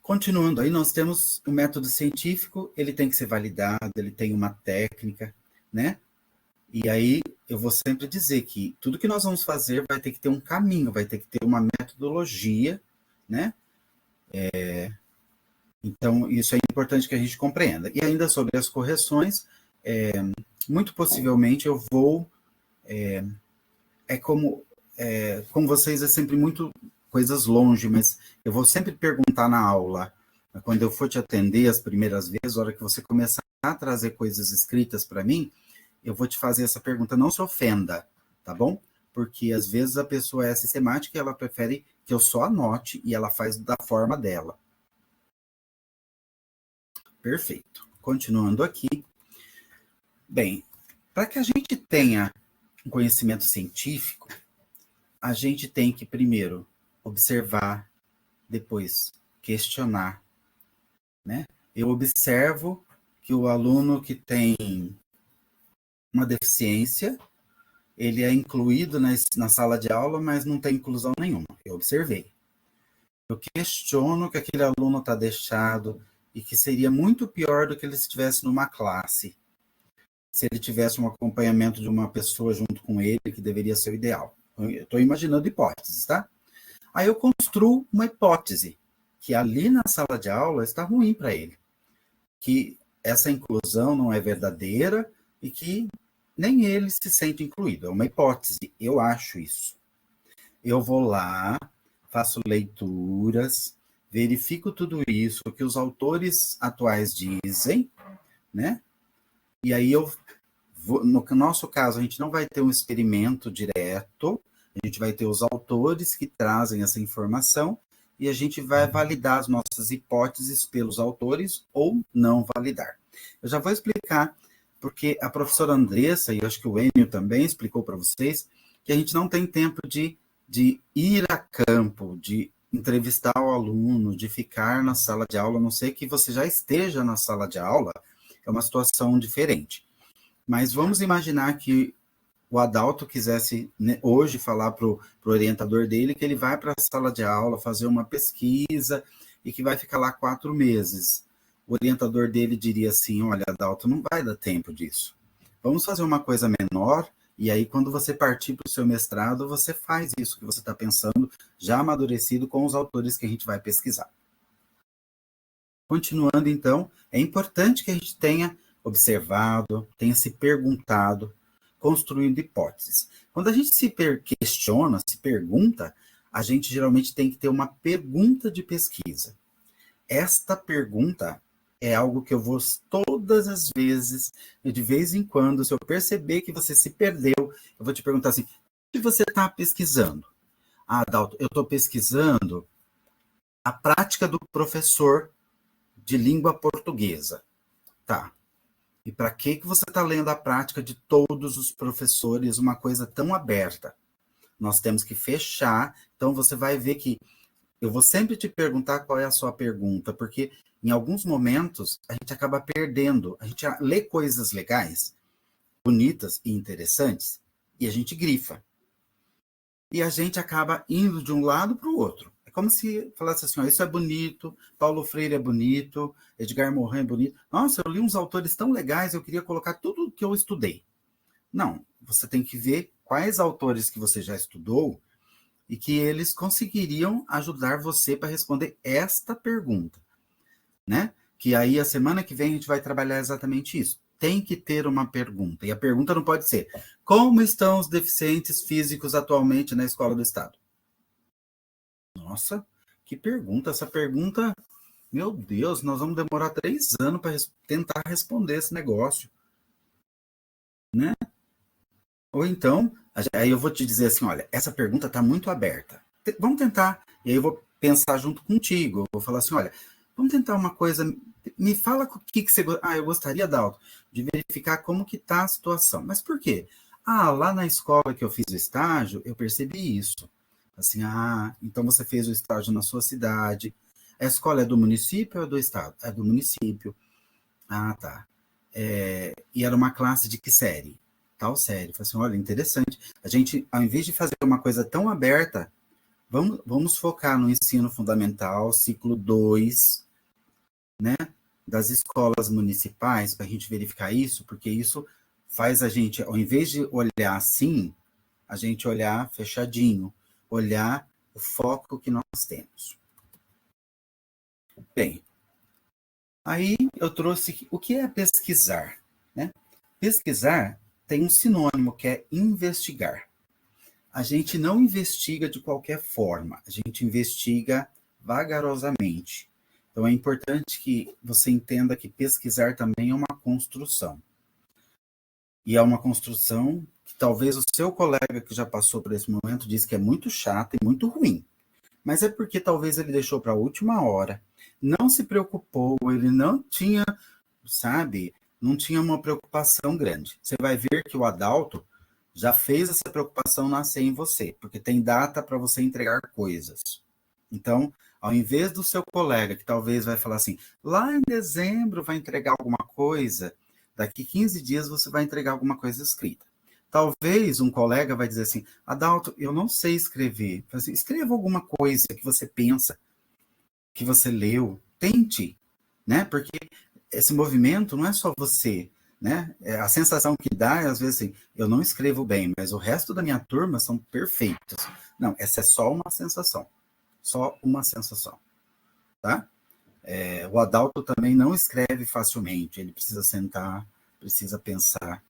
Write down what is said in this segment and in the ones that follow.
Continuando, aí nós temos o método científico, ele tem que ser validado, ele tem uma técnica, né? E aí eu vou sempre dizer que tudo que nós vamos fazer vai ter que ter um caminho, vai ter que ter uma metodologia, né? Então, isso é importante que a gente compreenda. E ainda sobre as correções, muito possivelmente eu vou... como vocês, é sempre muito coisas longe, mas eu vou sempre perguntar na aula, quando eu for te atender as primeiras vezes, a hora que você começar a trazer coisas escritas para mim, eu vou te fazer essa pergunta, não se ofenda, tá bom? Porque às vezes a pessoa é sistemática e ela prefere que eu só anote e ela faz da forma dela. Perfeito. Continuando aqui. Bem, para que a gente tenha um conhecimento científico, a gente tem que primeiro observar, depois questionar, né? Eu observo que o aluno que tem uma deficiência, ele é incluído na sala de aula, mas não tem inclusão nenhuma. Eu observei. Eu questiono que aquele aluno está deixado e que seria muito pior do que ele estivesse numa classe, se ele tivesse um acompanhamento de uma pessoa junto com ele, que deveria ser o ideal. Eu estou imaginando hipóteses, tá? Aí eu construo uma hipótese, que ali na sala de aula está ruim para ele, que essa inclusão não é verdadeira e que nem ele se sente incluído. É uma hipótese, eu acho isso. Eu vou lá, faço leituras, verifico tudo isso, o que os autores atuais dizem, né? E aí no nosso caso, a gente não vai ter um experimento direto, a gente vai ter os autores que trazem essa informação e a gente vai validar as nossas hipóteses pelos autores ou não validar. Eu já vou explicar, porque a professora Andressa, e eu acho que o Enio também explicou para vocês, que a gente não tem tempo de ir a campo, de entrevistar o aluno, de ficar na sala de aula, a não ser que você já esteja na sala de aula, é uma situação diferente. Mas vamos imaginar que o Adalto quisesse, né, hoje falar para o orientador dele que ele vai para a sala de aula fazer uma pesquisa e que vai ficar lá 4 meses. O orientador dele diria assim, olha, Adalto, não vai dar tempo disso. Vamos fazer uma coisa menor e aí quando você partir para o seu mestrado, você faz isso que você está pensando, já amadurecido com os autores que a gente vai pesquisar. Continuando, então, é importante que a gente tenha observado, tenha se perguntado, construindo hipóteses. Quando a gente se questiona, se pergunta, a gente geralmente tem que ter uma pergunta de pesquisa. Esta pergunta é algo que eu vou todas as vezes, de vez em quando, se eu perceber que você se perdeu, eu vou te perguntar assim, o que você está pesquisando? Ah, Adalto, eu estou pesquisando a prática do professor de língua portuguesa. Tá. E para que você está lendo a prática de todos os professores, uma coisa tão aberta? Nós temos que fechar, então você vai ver que eu vou sempre te perguntar qual é a sua pergunta, porque em alguns momentos a gente acaba perdendo, a gente lê coisas legais, bonitas e interessantes, e a gente grifa. E a gente acaba indo de um lado para o outro. É como se falasse assim, ó, isso é bonito, Paulo Freire é bonito, Edgar Morin é bonito. Nossa, eu li uns autores tão legais, eu queria colocar tudo o que eu estudei. Não, você tem que ver quais autores que você já estudou e que eles conseguiriam ajudar você para responder esta pergunta, né? Que aí a semana que vem a gente vai trabalhar exatamente isso. Tem que ter uma pergunta, e a pergunta não pode ser como estão os deficientes físicos atualmente na escola do Estado? Nossa, que pergunta, essa pergunta, meu Deus, nós vamos demorar 3 anos para tentar responder esse negócio, né? Ou então, aí eu vou te dizer assim, olha, essa pergunta está muito aberta, vamos tentar, e aí eu vou pensar junto contigo, eu vou falar assim, olha, vamos tentar uma coisa, me fala o que você... Ah, eu gostaria, Dalton, de verificar como que está a situação. Mas por quê? Ah, lá na escola que eu fiz o estágio, eu percebi isso. Assim, ah, então você fez o estágio na sua cidade. A escola é do município ou é do estado? É do município. Ah, tá. E era uma classe de que série? Tal série. Falei assim, olha, interessante. A gente, ao invés de fazer uma coisa tão aberta, Vamos focar no ensino fundamental, ciclo 2, né, das escolas municipais, para a gente verificar isso, porque isso faz a gente, ao invés de olhar assim, a gente olhar fechadinho, olhar o foco que nós temos. Bem, aí eu trouxe o que é pesquisar, né? Pesquisar tem um sinônimo que é investigar. A gente não investiga de qualquer forma, a gente investiga vagarosamente. Então é importante que você entenda que pesquisar também é uma construção. E é uma construção que talvez o seu colega que já passou por esse momento disse que é muito chata e muito ruim. Mas é porque talvez ele deixou para a última hora, não se preocupou, ele não tinha, sabe, não tinha uma preocupação grande. Você vai ver que o Adalto já fez essa preocupação nascer em você, porque tem data para você entregar coisas. Então, ao invés do seu colega, que talvez vai falar assim, lá em dezembro vai entregar alguma coisa, daqui 15 dias você vai entregar alguma coisa escrita. Talvez um colega vai dizer assim, Adalto, eu não sei escrever. Assim, escreva alguma coisa que você pensa, que você leu, tente, né? Porque esse movimento não é só você, né? A sensação que dá é, às vezes, assim, eu não escrevo bem, mas o resto da minha turma são perfeitos. Não, essa é só uma sensação. Só uma sensação, tá? O Adalto também não escreve facilmente, ele precisa sentar, precisa pensar,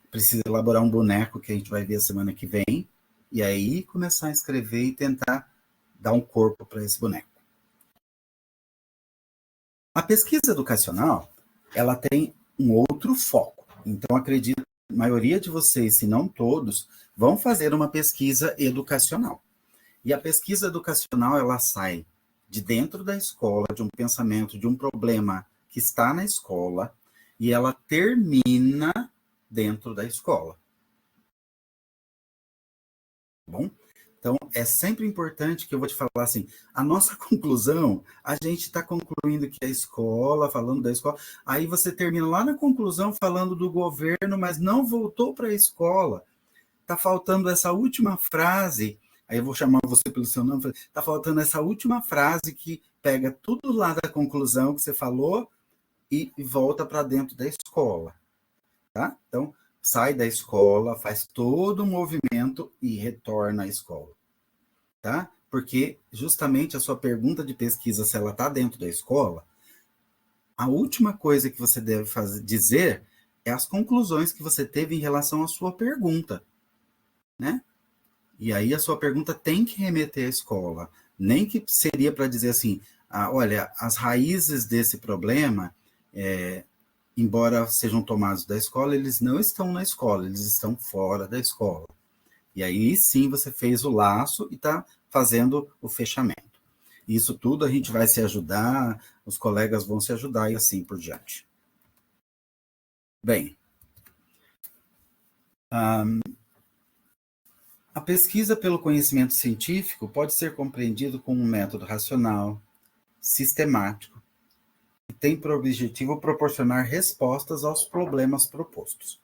precisa elaborar um boneco que a gente vai ver a semana que vem, e aí começar a escrever e tentar dar um corpo para esse boneco. A pesquisa educacional, ela tem um outro foco. Então, acredito que a maioria de vocês, se não todos, vão fazer uma pesquisa educacional. E a pesquisa educacional, ela sai de dentro da escola, de um pensamento, de um problema que está na escola, e ela termina dentro da escola. Tá bom? Então, é sempre importante que eu vou te falar assim, a nossa conclusão, a gente está concluindo que a escola, falando da escola, aí você termina lá na conclusão falando do governo, mas não voltou para a escola. Está faltando essa última frase, aí eu vou chamar você pelo seu nome, está faltando essa última frase que pega tudo lá da conclusão que você falou e volta para dentro da escola, tá? Então, sai da escola, faz todo o movimento e retorna à escola, tá? Porque justamente a sua pergunta de pesquisa, se ela está dentro da escola, a última coisa que você deve dizer é as conclusões que você teve em relação à sua pergunta, né? E aí a sua pergunta tem que remeter à escola. Nem que seria para dizer assim, olha, as raízes desse problema, embora sejam tomados da escola, eles não estão na escola, eles estão fora da escola. E aí sim você fez o laço e está fazendo o fechamento. Isso tudo a gente vai se ajudar, os colegas vão se ajudar e assim por diante. Bem, a pesquisa pelo conhecimento científico pode ser compreendido como um método racional, sistemático, que tem por objetivo proporcionar respostas aos problemas propostos.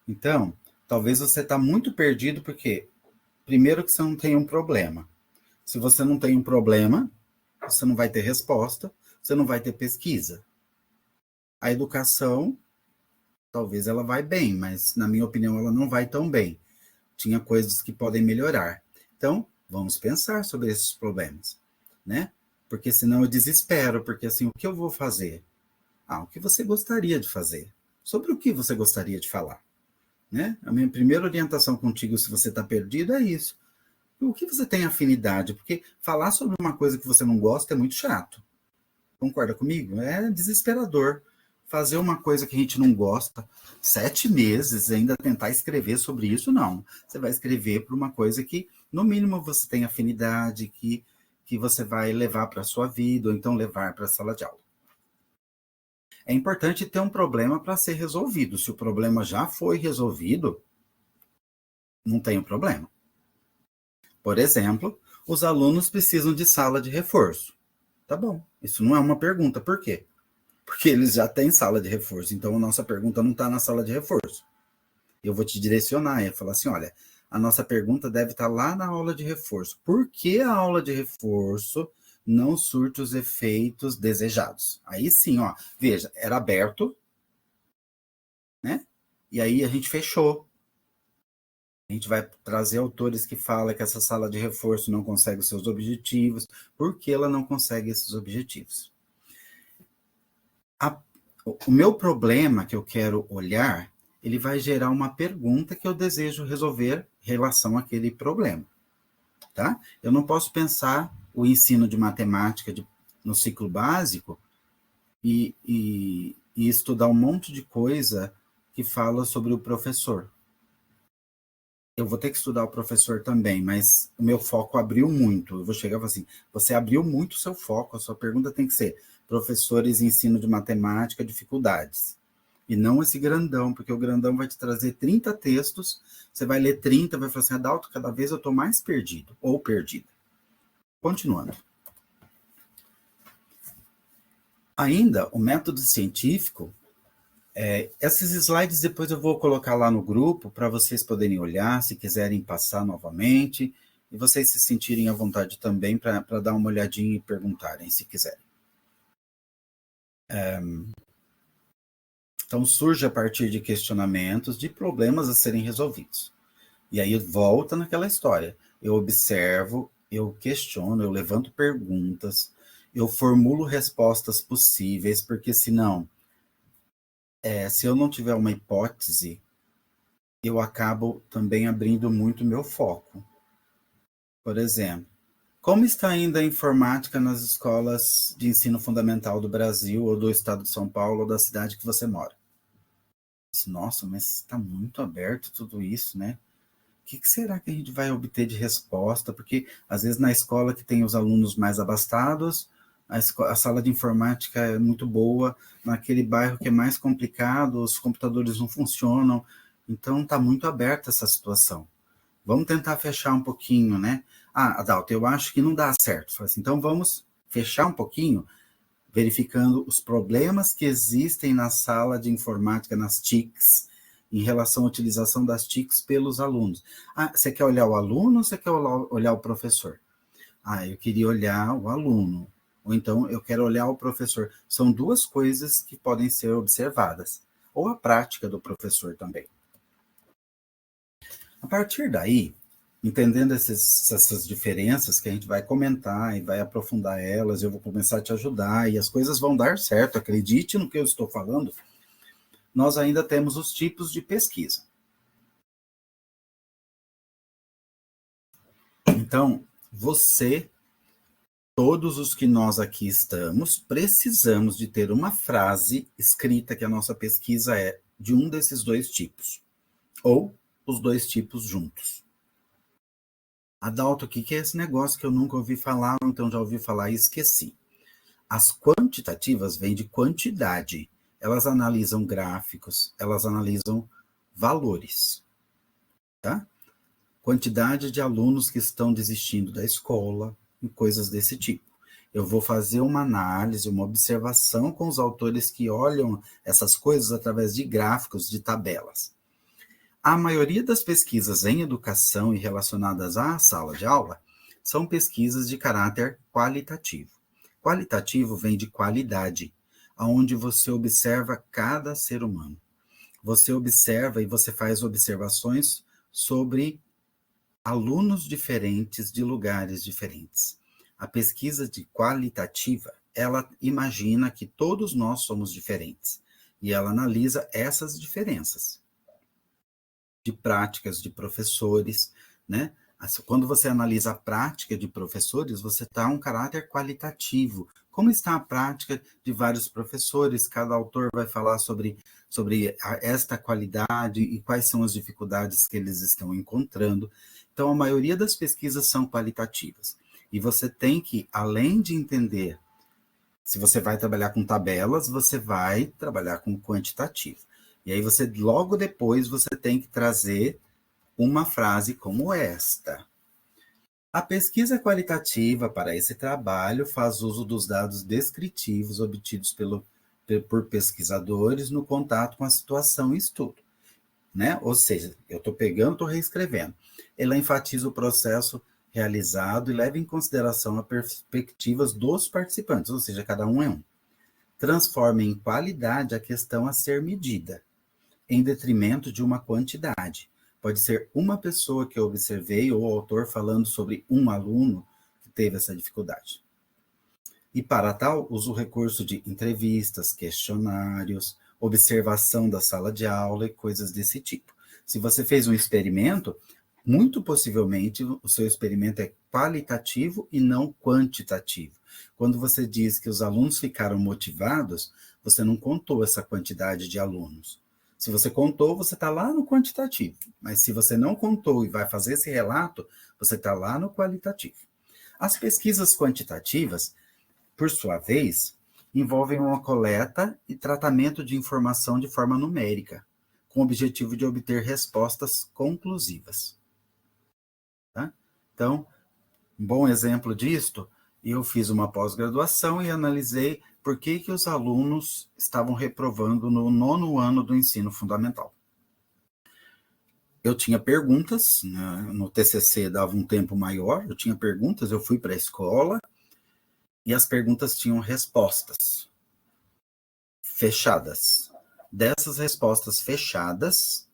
Então, talvez você está muito perdido porque, primeiro, que você não tem um problema. Se você não tem um problema, você não vai ter resposta, você não vai ter pesquisa. A educação, talvez ela vai bem, mas, na minha opinião, ela não vai tão bem. Tinha coisas que podem melhorar. Então, vamos pensar sobre esses problemas, né? Porque senão eu desespero, porque assim, o que eu vou fazer? O que você gostaria de fazer? Sobre o que você gostaria de falar? Né? A minha primeira orientação contigo, se você está perdido, é isso. O que você tem afinidade? Porque falar sobre uma coisa que você não gosta é muito chato. Concorda comigo? É desesperador. Fazer uma coisa que a gente não gosta, 7 meses, ainda tentar escrever sobre isso, não. Você vai escrever por uma coisa que, no mínimo, você tem afinidade, que você vai levar para a sua vida, ou então levar para a sala de aula. É importante ter um problema para ser resolvido. Se o problema já foi resolvido, não tem um problema. Por exemplo, os alunos precisam de sala de reforço. Tá bom, isso não é uma pergunta. Por quê? Porque eles já têm sala de reforço. Então, a nossa pergunta não está na sala de reforço. Eu vou te direcionar e falar assim, olha, a nossa pergunta deve estar lá na aula de reforço. Por que a aula de reforço não surte os efeitos desejados? Aí sim, ó, veja, era aberto, né? E aí a gente fechou. A gente vai trazer autores que falam que essa sala de reforço não consegue os seus objetivos. Por que ela não consegue esses objetivos? O meu problema que eu quero olhar, ele vai gerar uma pergunta que eu desejo resolver em relação àquele problema. Tá? Eu não posso pensar o ensino de matemática no ciclo básico e estudar um monte de coisa que fala sobre o professor. Eu vou ter que estudar o professor também, mas o meu foco abriu muito. Eu vou chegar e falar assim, você abriu muito o seu foco, a sua pergunta tem que ser professores ensino de matemática, dificuldades. E não esse grandão, porque o grandão vai te trazer 30 textos, você vai ler 30, vai falar assim, Adalto, cada vez eu estou mais perdido, ou perdida. Continuando. Ainda, o método científico, esses slides depois eu vou colocar lá no grupo para vocês poderem olhar, se quiserem passar novamente, e vocês se sentirem à vontade também para dar uma olhadinha e perguntarem, se quiserem. Então, surge a partir de questionamentos, de problemas a serem resolvidos. E aí volta naquela história. Eu observo, eu questiono, eu levanto perguntas, eu formulo respostas possíveis, porque senão, se eu não tiver uma hipótese, eu acabo também abrindo muito meu foco. Por exemplo, como está ainda a informática nas escolas de ensino fundamental do Brasil, ou do estado de São Paulo, ou da cidade que você mora? Nossa, mas está muito aberto tudo isso, né? O que será que a gente vai obter de resposta? Porque, às vezes, na escola que tem os alunos mais abastados, a sala de informática é muito boa, naquele bairro que é mais complicado, os computadores não funcionam, então está muito aberta essa situação. Vamos tentar fechar um pouquinho, né? Adalto, eu acho que não dá certo. Assim, então, vamos fechar um pouquinho, verificando os problemas que existem na sala de informática, nas TICs, em relação à utilização das TICs pelos alunos. Você quer olhar o aluno ou você quer olhar o professor? Eu queria olhar o aluno. Ou então, eu quero olhar o professor. São duas coisas que podem ser observadas. Ou a prática do professor também. A partir daí, entendendo essas diferenças que a gente vai comentar e vai aprofundar elas, eu vou começar a te ajudar e as coisas vão dar certo, acredite no que eu estou falando, nós ainda temos os tipos de pesquisa. Então, todos os que nós aqui estamos, precisamos de ter uma frase escrita que a nossa pesquisa é de um desses dois tipos, ou os dois tipos juntos. Adalto, o que é esse negócio que eu nunca ouvi falar, ou então já ouvi falar e esqueci? As quantitativas vêm de quantidade. Elas analisam gráficos, elas analisam valores, tá? Quantidade de alunos que estão desistindo da escola, e coisas desse tipo. Eu vou fazer uma análise, uma observação com os autores que olham essas coisas através de gráficos, de tabelas. A maioria das pesquisas em educação e relacionadas à sala de aula são pesquisas de caráter qualitativo. Qualitativo vem de qualidade, onde você observa cada ser humano. Você observa e você faz observações sobre alunos diferentes de lugares diferentes. A pesquisa de qualitativa, ela imagina que todos nós somos diferentes e ela analisa essas diferenças de práticas de professores, né? Quando você analisa a prática de professores, você dá um caráter qualitativo. Como está a prática de vários professores? Cada autor vai falar sobre esta qualidade e quais são as dificuldades que eles estão encontrando. Então, a maioria das pesquisas são qualitativas. E você tem que, além de entender, se você vai trabalhar com tabelas, você vai trabalhar com quantitativo. E aí logo depois, você tem que trazer uma frase como esta. A pesquisa qualitativa para esse trabalho faz uso dos dados descritivos obtidos por pesquisadores no contato com a situação e estudo. né? Ou seja, eu estou pegando, estou reescrevendo. Ela enfatiza o processo realizado e leva em consideração as perspectivas dos participantes, ou seja, cada um é um. Transforma em qualidade a questão a ser medida, em detrimento de uma quantidade. Pode ser uma pessoa que eu observei ou o autor falando sobre um aluno que teve essa dificuldade. E para tal, uso o recurso de entrevistas, questionários, observação da sala de aula e coisas desse tipo. Se você fez um experimento, muito possivelmente o seu experimento é qualitativo e não quantitativo. Quando você diz que os alunos ficaram motivados, você não contou essa quantidade de alunos. Se você contou, você está lá no quantitativo. Mas se você não contou e vai fazer esse relato, você está lá no qualitativo. As pesquisas quantitativas, por sua vez, envolvem uma coleta e tratamento de informação de forma numérica, com o objetivo de obter respostas conclusivas. Tá? Então, um bom exemplo disto, eu fiz uma pós-graduação e analisei por que os alunos estavam reprovando no 9º ano do ensino fundamental. Eu tinha perguntas, né, no TCC dava um tempo maior, eu tinha perguntas, eu fui para a escola e as perguntas tinham respostas fechadas. Dessas respostas fechadas,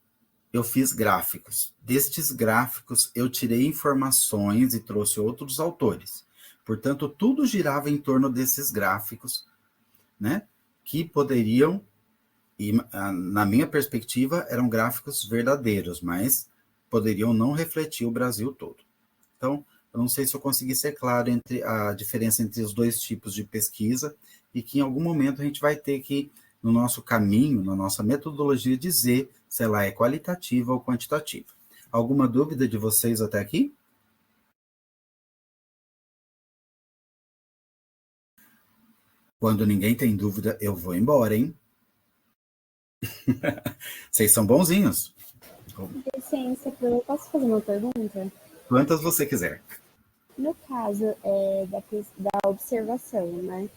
eu fiz gráficos. Destes gráficos, eu tirei informações e trouxe outros autores. Portanto, tudo girava em torno desses gráficos, né, que poderiam, e na minha perspectiva, eram gráficos verdadeiros, mas poderiam não refletir o Brasil todo. Então, eu não sei se eu consegui ser claro entre a diferença entre os dois tipos de pesquisa e que em algum momento a gente vai ter que, no nosso caminho, na nossa metodologia, dizer se ela é qualitativa ou quantitativa. Alguma dúvida de vocês até aqui? Quando ninguém tem dúvida, eu vou embora, hein? Vocês são bonzinhos. Licença, eu posso fazer uma pergunta? Quantas você quiser. No caso da observação, né?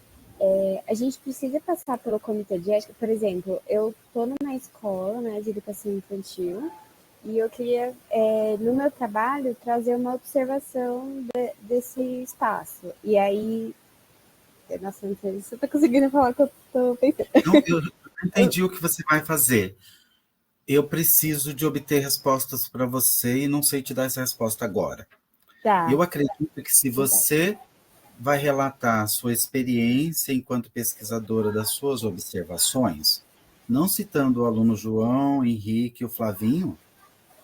A gente precisa passar pelo comitê de ética. Por exemplo, eu estou numa escola, né, de educação infantil e eu queria, no meu trabalho, trazer uma observação desse espaço. E aí, nossa, não sei se você está conseguindo falar o que eu estou pensando. Não, eu entendi o que você vai fazer. Eu preciso de obter respostas para você e não sei te dar essa resposta agora. Tá. Eu acredito que se você vai relatar a sua experiência enquanto pesquisadora das suas observações, não citando o aluno João, Henrique e o Flavinho,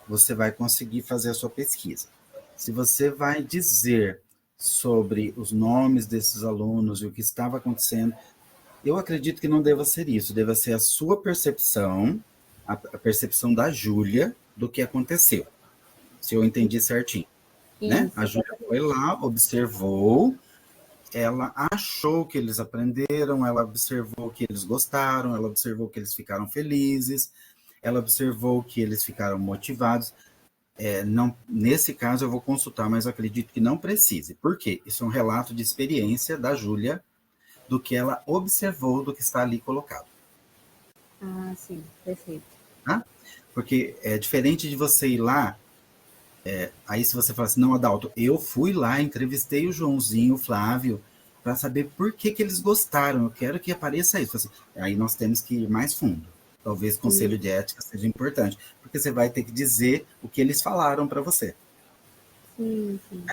você vai conseguir fazer a sua pesquisa. Se você vai dizer sobre os nomes desses alunos e o que estava acontecendo, eu acredito que não deva ser isso, deva ser a sua percepção, a percepção da Júlia do que aconteceu, se eu entendi certinho, né? A Isso, Júlia foi lá, observou, ela achou que eles aprenderam, ela observou que eles gostaram, ela observou que eles ficaram felizes, ela observou que eles ficaram motivados. Não, nesse caso eu vou consultar, mas eu acredito que não precise. Por quê? Isso é um relato de experiência da Júlia, do que ela observou do que está ali colocado. Ah, sim, perfeito. Tá? Porque é diferente de você ir lá, aí se você fala assim, não, Adalto, eu fui lá, entrevistei o Joãozinho, o Flávio, para saber por que eles gostaram, eu quero que apareça isso. Assim, aí nós temos que ir mais fundo. Talvez conselho de ética seja importante, porque você vai ter que dizer o que eles falaram para você. Sim, sim.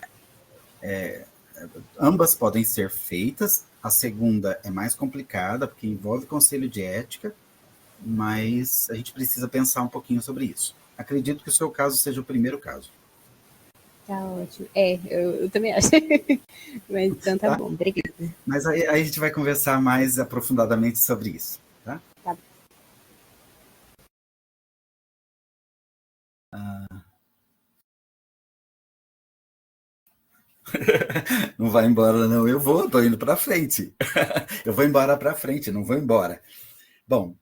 Ambas podem ser feitas, a segunda é mais complicada, porque envolve conselho de ética, mas a gente precisa pensar um pouquinho sobre isso. Acredito que o seu caso seja o primeiro caso. Tá ótimo. Eu também acho. Mas então tá bom, obrigada. Mas aí a gente vai conversar mais aprofundadamente sobre isso. Tá? Tá. Não vai embora, não. Eu vou, tô indo para frente. Eu vou embora para frente, não vou embora. Bom,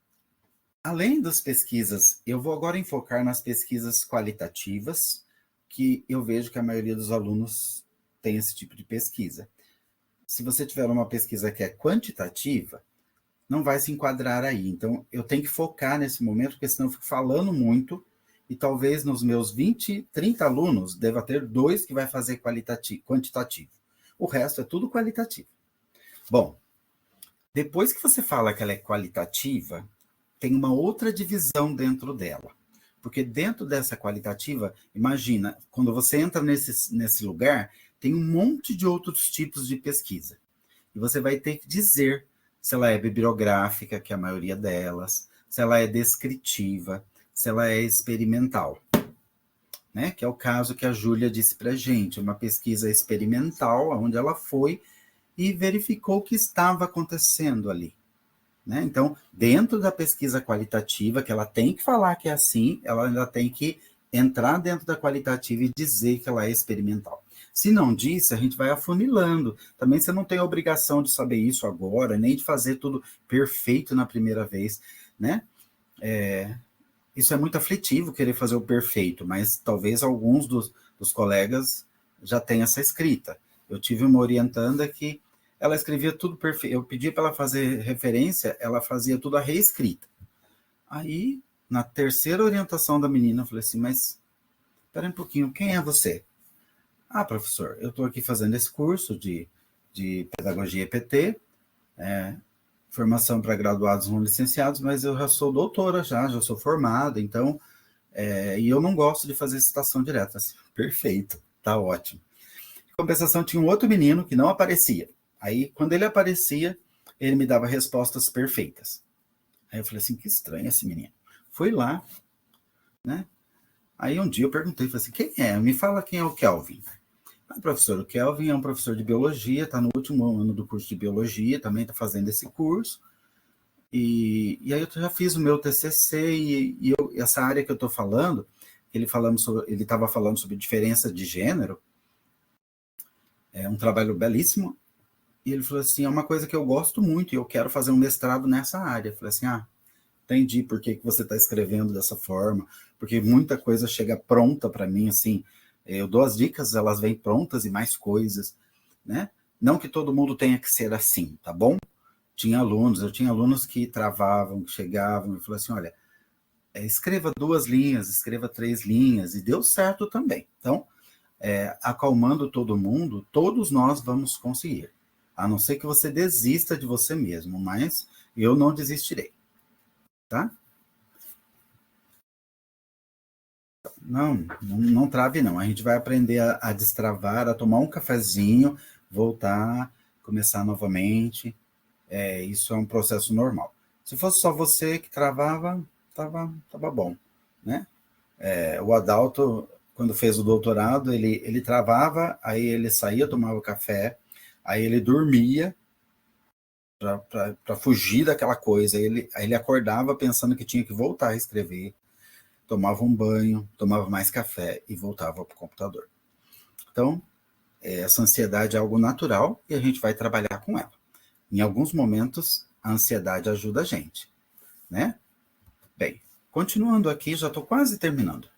além das pesquisas, eu vou agora enfocar nas pesquisas qualitativas, que eu vejo que a maioria dos alunos tem esse tipo de pesquisa. Se você tiver uma pesquisa que é quantitativa, não vai se enquadrar aí. Então, eu tenho que focar nesse momento, porque senão eu fico falando muito e talvez nos meus 20, 30 alunos, deva ter 2 que vai fazer quantitativo. O resto é tudo qualitativo. Bom, depois que você fala que ela é qualitativa, tem uma outra divisão dentro dela. Porque dentro dessa qualitativa, imagina, quando você entra nesse lugar, tem um monte de outros tipos de pesquisa. E você vai ter que dizer se ela é bibliográfica, que é a maioria delas, se ela é descritiva, se ela é experimental. Né? Que é o caso que a Júlia disse para a gente, uma pesquisa experimental, onde ela foi e verificou o que estava acontecendo ali. Né? Então, dentro da pesquisa qualitativa, que ela tem que falar que é assim, ela ainda tem que entrar dentro da qualitativa e dizer que ela é experimental. Se não disse, a gente vai afunilando. Também você não tem a obrigação de saber isso agora, nem de fazer tudo perfeito na primeira vez, né? Isso é muito aflitivo, querer fazer o perfeito, mas talvez alguns dos colegas já tenham essa escrita. Eu tive uma orientanda que ela escrevia tudo perfeito. Eu pedi para ela fazer referência, ela fazia tudo a reescrita. Aí, na terceira orientação da menina, eu falei assim, mas espera um pouquinho, quem é você? Ah, professor, eu estou aqui fazendo esse curso de pedagogia EPT, formação para graduados não licenciados, mas eu já sou doutora, já sou formada, então, e eu não gosto de fazer citação direta. Assim, perfeito, tá ótimo. Em compensação, tinha um outro menino que não aparecia. Aí, quando ele aparecia, ele me dava respostas perfeitas. Aí eu falei assim, que estranho esse menino. Fui lá, né? Aí um dia eu perguntei, falei assim, quem é? Me fala quem é o Kelvin. Ah, professor, o Kelvin é um professor de biologia, está no último ano do curso de biologia, também está fazendo esse curso. E aí eu já fiz o meu TCC e essa área que eu estou falando, ele estava falando sobre diferença de gênero, é um trabalho belíssimo, e ele falou assim, é uma coisa que eu gosto muito e eu quero fazer um mestrado nessa área. Eu falei assim, entendi por que você está escrevendo dessa forma, porque muita coisa chega pronta para mim, assim, eu dou as dicas, elas vêm prontas e mais coisas, né? Não que todo mundo tenha que ser assim, tá bom? Eu tinha alunos que travavam, que chegavam e falavam assim, olha, escreva 2 linhas, escreva 3 linhas, e deu certo também. Então, acalmando todo mundo, todos nós vamos conseguir. A não ser que você desista de você mesmo, mas eu não desistirei. Tá? Não trave não. A gente vai aprender a destravar, a tomar um cafezinho, voltar, começar novamente. Isso é um processo normal. Se fosse só você que travava, tava bom, né? O Adalto, quando fez o doutorado, ele travava, aí ele saía, tomava café, aí ele dormia para fugir daquela coisa. Aí ele acordava pensando que tinha que voltar a escrever, tomava um banho, tomava mais café e voltava para o computador. Então, essa ansiedade é algo natural e a gente vai trabalhar com ela. Em alguns momentos, a ansiedade ajuda a gente, né? Bem, continuando aqui, já estou quase terminando.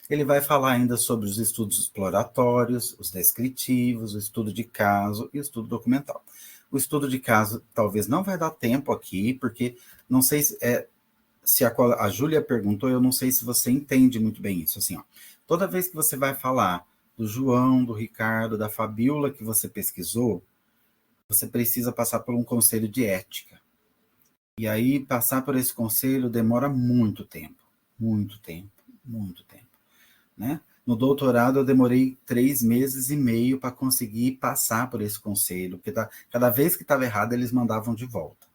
Ele vai falar ainda sobre os estudos exploratórios, os descritivos, o estudo de caso e o estudo documental. O estudo de caso talvez não vai dar tempo aqui, porque não sei se a Júlia perguntou, eu não sei se você entende muito bem isso. Assim, toda vez que você vai falar do João, do Ricardo, da Fabiola que você pesquisou, você precisa passar por um conselho de ética. E aí, passar por esse conselho demora muito tempo. Muito tempo, muito tempo. Né? No doutorado, eu demorei 3 meses e meio para conseguir passar por esse conselho, porque cada vez que estava errado, eles mandavam de volta.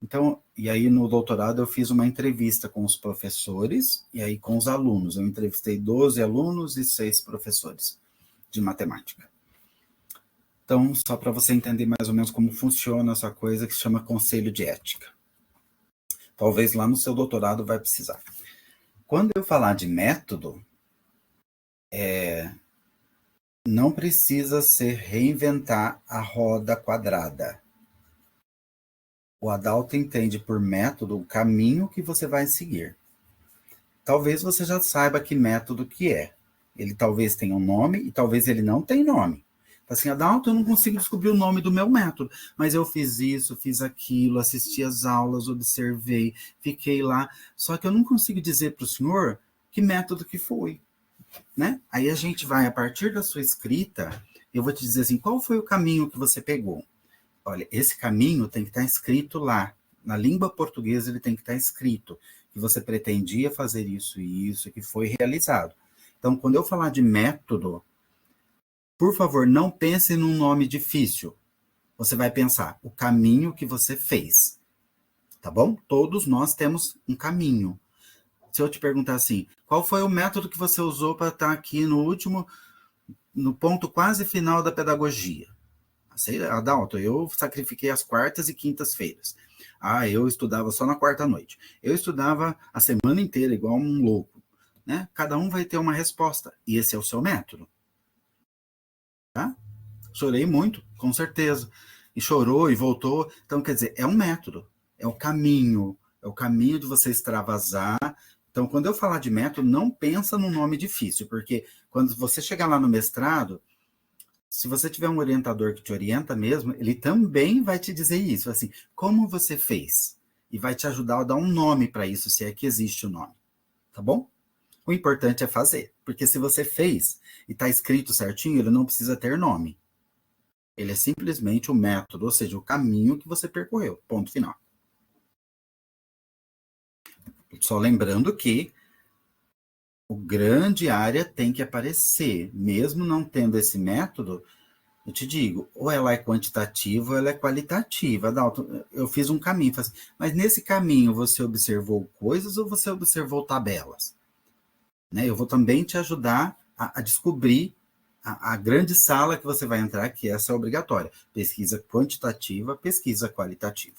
Então, e aí no doutorado eu fiz uma entrevista com os professores e aí com os alunos. Eu entrevistei 12 alunos e 6 professores de matemática. Então, só para você entender mais ou menos como funciona essa coisa que se chama conselho de ética. Talvez lá no seu doutorado vai precisar. Quando eu falar de método, não precisa ser reinventar a roda quadrada. O Adalto entende por método o caminho que você vai seguir. Talvez você já saiba que método que é. Ele talvez tenha um nome e talvez ele não tenha nome. Assim, Adalto, eu não consigo descobrir o nome do meu método, mas eu fiz isso, fiz aquilo, assisti às aulas, observei, fiquei lá, só que eu não consigo dizer para o senhor que método que foi, né? Aí a gente vai, a partir da sua escrita, eu vou te dizer assim, qual foi o caminho que você pegou? Olha, esse caminho tem que estar escrito lá, na língua portuguesa ele tem que estar escrito, que você pretendia fazer isso e isso, que foi realizado. Então, quando eu falar de método, por favor, não pense num nome difícil. Você vai pensar o caminho que você fez, tá bom? Todos nós temos um caminho. Se eu te perguntar assim, qual foi o método que você usou para estar aqui no ponto quase final da pedagogia? Sei, Adalto, eu sacrifiquei as quartas e quintas-feiras. Ah, eu estudava só na quarta-noite. Eu estudava a semana inteira, igual um louco. Né? Cada um vai ter uma resposta. E esse é o seu método. Tá? Chorei muito, com certeza. E chorou e voltou. Então, quer dizer, é um método. É o caminho de você extravasar. Então, quando eu falar de método, não pensa num nome difícil, porque quando você chegar lá no mestrado, se você tiver um orientador que te orienta mesmo, ele também vai te dizer isso, assim, como você fez? E vai te ajudar a dar um nome para isso, se é que existe o nome, tá bom? O importante é fazer, porque se você fez e está escrito certinho, ele não precisa ter nome. Ele é simplesmente o método, ou seja, o caminho que você percorreu, ponto final. Só lembrando que o grande área tem que aparecer, mesmo não tendo esse método. Eu te digo, ou ela é quantitativa ou ela é qualitativa. Adalto, eu fiz um caminho, mas nesse caminho você observou coisas ou você observou tabelas? Né? Eu vou também te ajudar a descobrir a grande sala que você vai entrar, que essa é obrigatória. Pesquisa quantitativa, pesquisa qualitativa.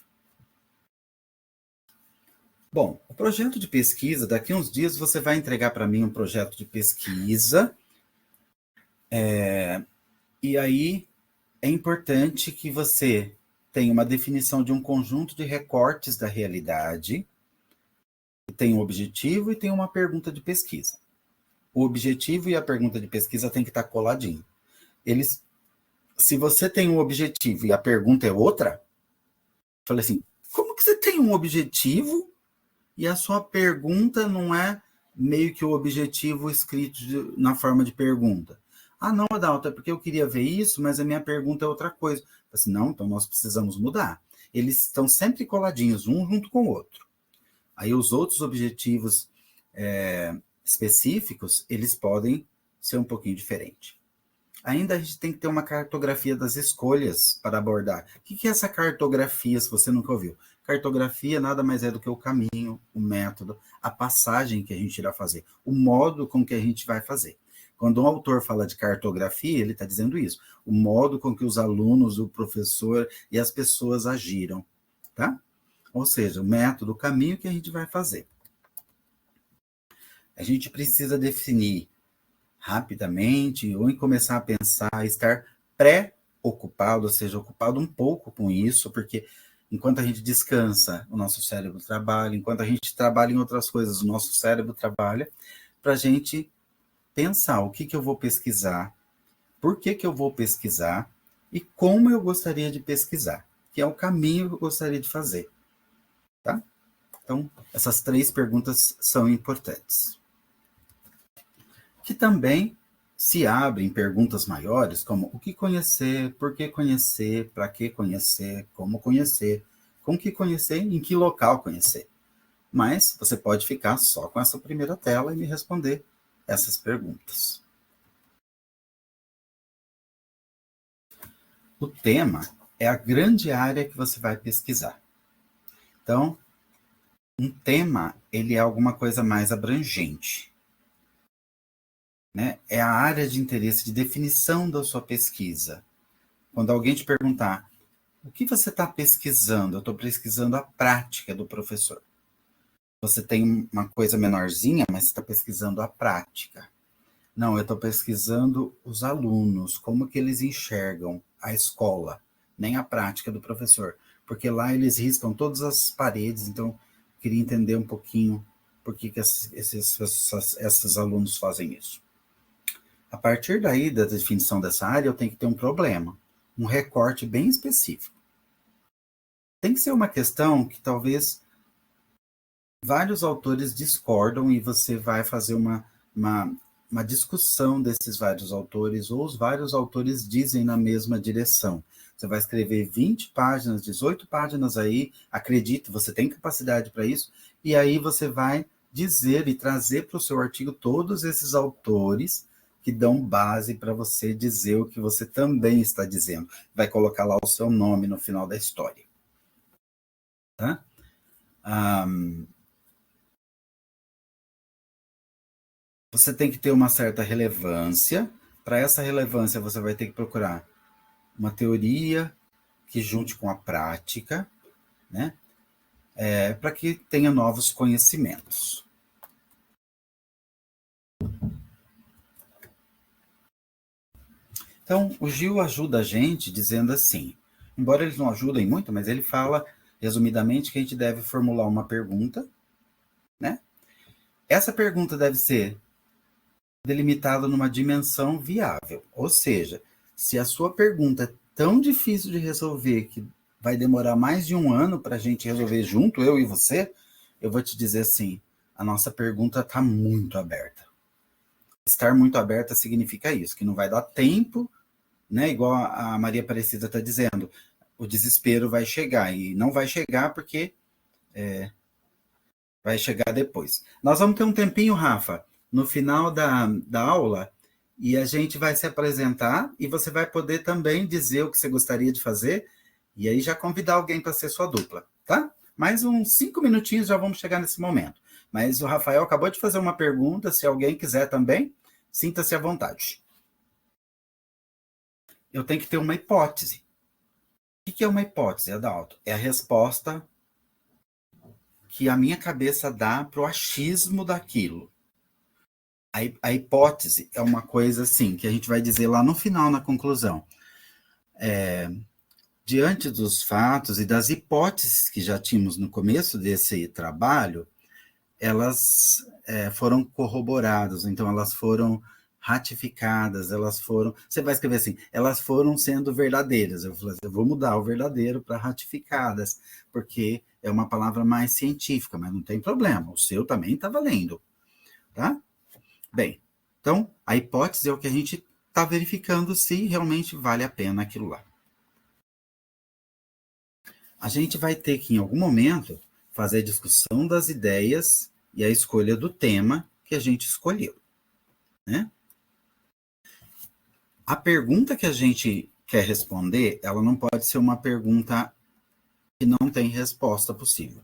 Bom, o projeto de pesquisa, daqui a uns dias você vai entregar para mim um projeto de pesquisa. E aí é importante que você tenha uma definição de um conjunto de recortes da realidade, que tem um objetivo e tem uma pergunta de pesquisa. O objetivo e a pergunta de pesquisa tem que estar coladinho. Eles, se você tem um objetivo e a pergunta é outra, eu falei assim, como que você tem um objetivo e a sua pergunta não é meio que o objetivo escrito na forma de pergunta? Ah, não, Adalto, é porque eu queria ver isso, mas a minha pergunta é outra coisa. Eu falei assim, não, então nós precisamos mudar. Eles estão sempre coladinhos, um junto com o outro. Aí os outros objetivos específicos, eles podem ser um pouquinho diferentes. Ainda a gente tem que ter uma cartografia das escolhas para abordar. O que é essa cartografia, se você nunca ouviu? Cartografia nada mais é do que o caminho, o método, a passagem que a gente irá fazer, o modo com que a gente vai fazer. Quando um autor fala de cartografia, ele está dizendo isso, o modo com que os alunos, o professor e as pessoas agiram, tá? Ou seja, o método, o caminho que a gente vai fazer. A gente precisa definir rapidamente, ou em começar a pensar, estar pré-ocupado, ou seja, ocupado um pouco com isso, porque enquanto a gente descansa, o nosso cérebro trabalha, enquanto a gente trabalha em outras coisas, o nosso cérebro trabalha, para a gente pensar o que eu vou pesquisar, por que eu vou pesquisar e como eu gostaria de pesquisar, que é o caminho que eu gostaria de fazer, tá? Então, essas 3 perguntas são importantes. Que também se abrem perguntas maiores, como o que conhecer, por que conhecer, para que conhecer, como conhecer, com que conhecer, em que local conhecer. Mas você pode ficar só com essa primeira tela e me responder essas perguntas. O tema é a grande área que você vai pesquisar. Então, um tema, ele é alguma coisa mais abrangente. Né? É a área de interesse, de definição da sua pesquisa. Quando alguém te perguntar, o que você está pesquisando? Eu estou pesquisando a prática do professor. Você tem uma coisa menorzinha, mas você está pesquisando a prática. Não, eu estou pesquisando os alunos, como que eles enxergam a escola, nem a prática do professor. Porque lá eles riscam todas as paredes, então eu queria entender um pouquinho por que esses alunos fazem isso. A partir daí, da definição dessa área, eu tenho que ter um problema, um recorte bem específico. Tem que ser uma questão que talvez vários autores discordam e você vai fazer uma discussão desses vários autores, ou os vários autores dizem na mesma direção. Você vai escrever 20 páginas, 18 páginas aí, acredito, você tem capacidade para isso, e aí você vai dizer e trazer para o seu artigo todos esses autores que dão base para você dizer o que você também está dizendo. Vai colocar lá o seu nome no final da história. Tá? Você tem que ter uma certa relevância. Para essa relevância, você vai ter que procurar uma teoria que junte com a prática, né? Para que tenha novos conhecimentos. Então, o Gil ajuda a gente dizendo assim, embora eles não ajudem muito, mas ele fala, resumidamente, que a gente deve formular uma pergunta, né? Essa pergunta deve ser delimitada numa dimensão viável, ou seja, se a sua pergunta é tão difícil de resolver que vai demorar mais de um ano para a gente resolver junto, eu e você, eu vou te dizer assim, a nossa pergunta está muito aberta. Estar muito aberta significa isso, que não vai dar tempo, né? Igual a Maria Aparecida está dizendo, o desespero vai chegar, e não vai chegar porque vai chegar depois. Nós vamos ter um tempinho, Rafa, no final da aula, e a gente vai se apresentar, e você vai poder também dizer o que você gostaria de fazer, e aí já convidar alguém para ser sua dupla, tá? Mais uns 5 minutinhos já vamos chegar nesse momento. Mas o Rafael acabou de fazer uma pergunta, se alguém quiser também, sinta-se à vontade. Eu tenho que ter uma hipótese. O que é uma hipótese, Adalto? É a resposta que a minha cabeça dá para o achismo daquilo. A hipótese é uma coisa assim, que a gente vai dizer lá no final, na conclusão. Diante dos fatos e das hipóteses que já tínhamos no começo desse trabalho, elas foram corroboradas, então elas foram ratificadas, elas foram... Você vai escrever assim, elas foram sendo verdadeiras. Eu vou mudar o verdadeiro para ratificadas, porque é uma palavra mais científica, mas não tem problema, o seu também está valendo, tá? Bem, então, a hipótese é o que a gente está verificando se realmente vale a pena aquilo lá. A gente vai ter que, em algum momento, fazer a discussão das ideias e a escolha do tema que a gente escolheu, né? A pergunta que a gente quer responder, ela não pode ser uma pergunta que não tem resposta possível.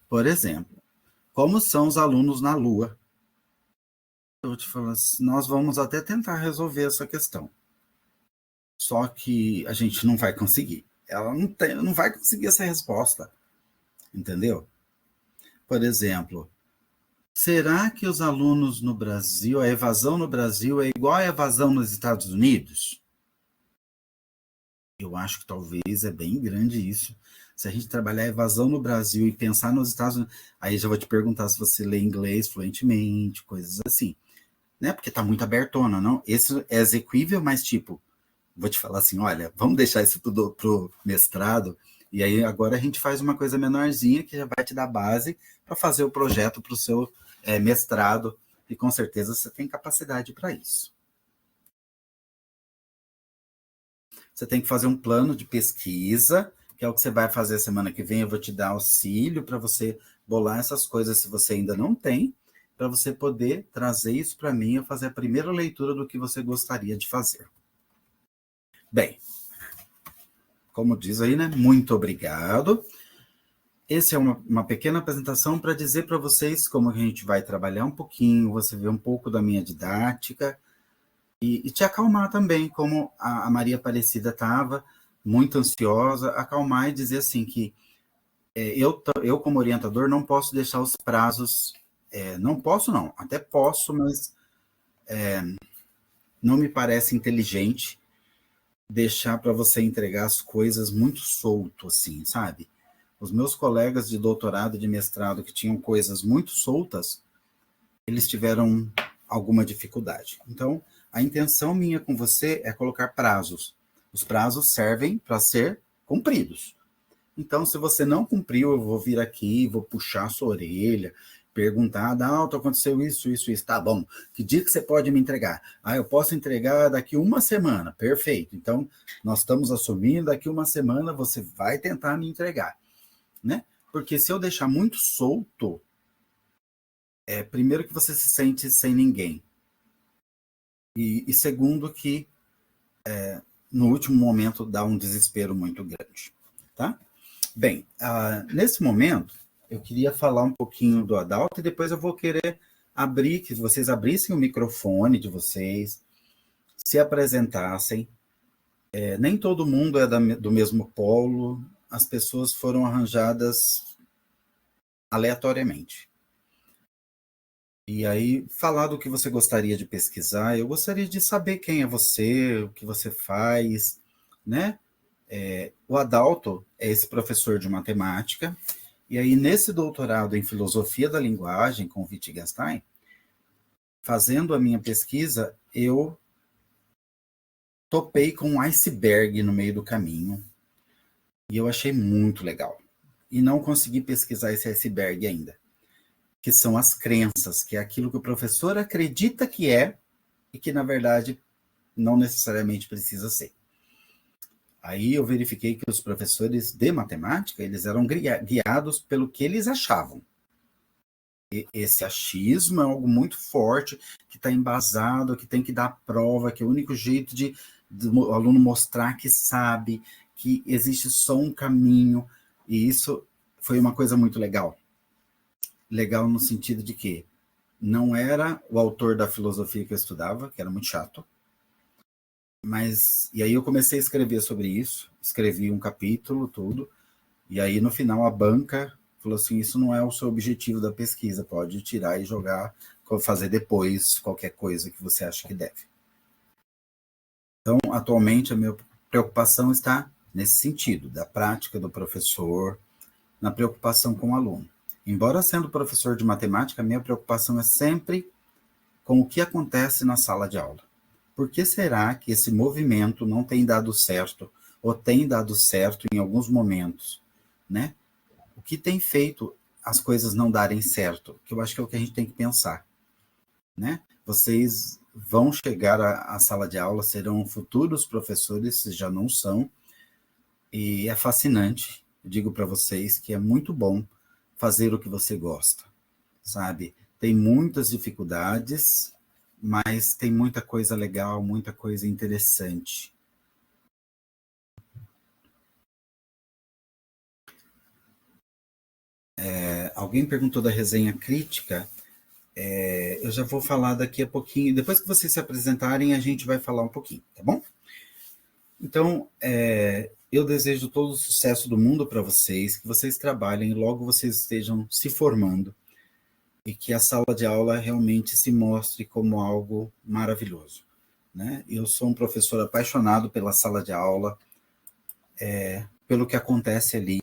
Por exemplo, como são os alunos na Lua? Eu vou te falar assim, nós vamos até tentar resolver essa questão. Só que a gente não vai conseguir. Ela não vai conseguir essa resposta. Entendeu? Por exemplo, será que os alunos no Brasil, a evasão no Brasil é igual à evasão nos Estados Unidos? Eu acho que talvez é bem grande isso. Se a gente trabalhar a evasão no Brasil e pensar nos Estados Unidos, aí já vou te perguntar se você lê inglês fluentemente, coisas assim. Né? Porque tá muito abertona, não? Esse é exequível, mas tipo, vou te falar assim, olha, vamos deixar isso pro mestrado, e aí agora a gente faz uma coisa menorzinha que já vai te dar base para fazer o projeto para o seu mestrado, e com certeza você tem capacidade para isso. Você tem que fazer um plano de pesquisa, que é o que você vai fazer semana que vem, eu vou te dar auxílio para você bolar essas coisas se você ainda não tem, para você poder trazer isso para mim e fazer a primeira leitura do que você gostaria de fazer. Bem, como diz aí, né? Muito obrigado. Essa é uma pequena apresentação para dizer para vocês como a gente vai trabalhar um pouquinho, você vê um pouco da minha didática e te acalmar também, como a Maria Aparecida estava, muito ansiosa, acalmar e dizer assim que eu como orientador não posso deixar os prazos, não posso não, até posso, mas não me parece inteligente deixar para você entregar as coisas muito solto, assim, sabe? Os meus colegas de doutorado e de mestrado que tinham coisas muito soltas, eles tiveram alguma dificuldade. Então, A intenção minha com você é colocar prazos. Os prazos servem para ser cumpridos. Então, se você não cumpriu, eu vou vir aqui, vou puxar a sua orelha, perguntar, Adalto, aconteceu isso, isso, isso. Tá bom, que dia que você pode me entregar? Ah, eu posso entregar daqui uma semana. Perfeito. Então, nós estamos assumindo, daqui uma semana você vai tentar me entregar, né? Porque se eu deixar muito solto, primeiro que você se sente sem ninguém. E segundo que no último momento dá um desespero muito grande, tá? Bem, nesse momento, eu queria falar um pouquinho do Adalto e depois eu vou querer abrir, que vocês abrissem o microfone de vocês, se apresentassem. Nem todo mundo é do mesmo polo, as pessoas foram arranjadas aleatoriamente. E aí, falar do que você gostaria de pesquisar, eu gostaria de saber quem é você, o que você faz, né? O Adalto é esse professor de matemática, e aí nesse doutorado em filosofia da linguagem com Wittgenstein, fazendo a minha pesquisa, eu topei com um iceberg no meio do caminho, e eu achei muito legal. E não consegui pesquisar esse iceberg ainda, que são as crenças, que é aquilo que o professor acredita que é, e que na verdade não necessariamente precisa ser. Aí eu verifiquei que os professores de matemática, eles eram guiados pelo que eles achavam. E esse achismo é algo muito forte, que está embasado, que tem que dar prova, que é o único jeito do aluno mostrar que sabe, que existe só um caminho, e isso foi uma coisa muito legal. Legal no sentido de que não era o autor da filosofia que eu estudava, que era muito chato, e aí eu comecei a escrever sobre isso, escrevi um capítulo, tudo, e aí no final a banca falou assim, isso não é o seu objetivo da pesquisa, pode tirar e jogar, fazer depois qualquer coisa que você acha que deve. Então, atualmente a minha preocupação está nesse sentido, da prática do professor, na preocupação com o aluno. Embora sendo professor de matemática, a minha preocupação é sempre com o que acontece na sala de aula. Por que será que esse movimento não tem dado certo, ou tem dado certo em alguns momentos, né? O que tem feito as coisas não darem certo? Que eu acho que é o que a gente tem que pensar, né? Vocês vão chegar à sala de aula, serão futuros professores, se já não são, e é fascinante. Eu digo para vocês que é muito bom fazer o que você gosta, sabe? Tem muitas dificuldades, mas tem muita coisa legal, muita coisa interessante. Alguém perguntou da resenha crítica, eu já vou falar daqui a pouquinho, depois que vocês se apresentarem, a gente vai falar um pouquinho, tá bom? Então, eu desejo todo o sucesso do mundo para vocês, que vocês trabalhem, logo vocês estejam se formando, e que a sala de aula realmente se mostre como algo maravilhoso, né? Eu sou um professor apaixonado pela sala de aula, pelo que acontece ali,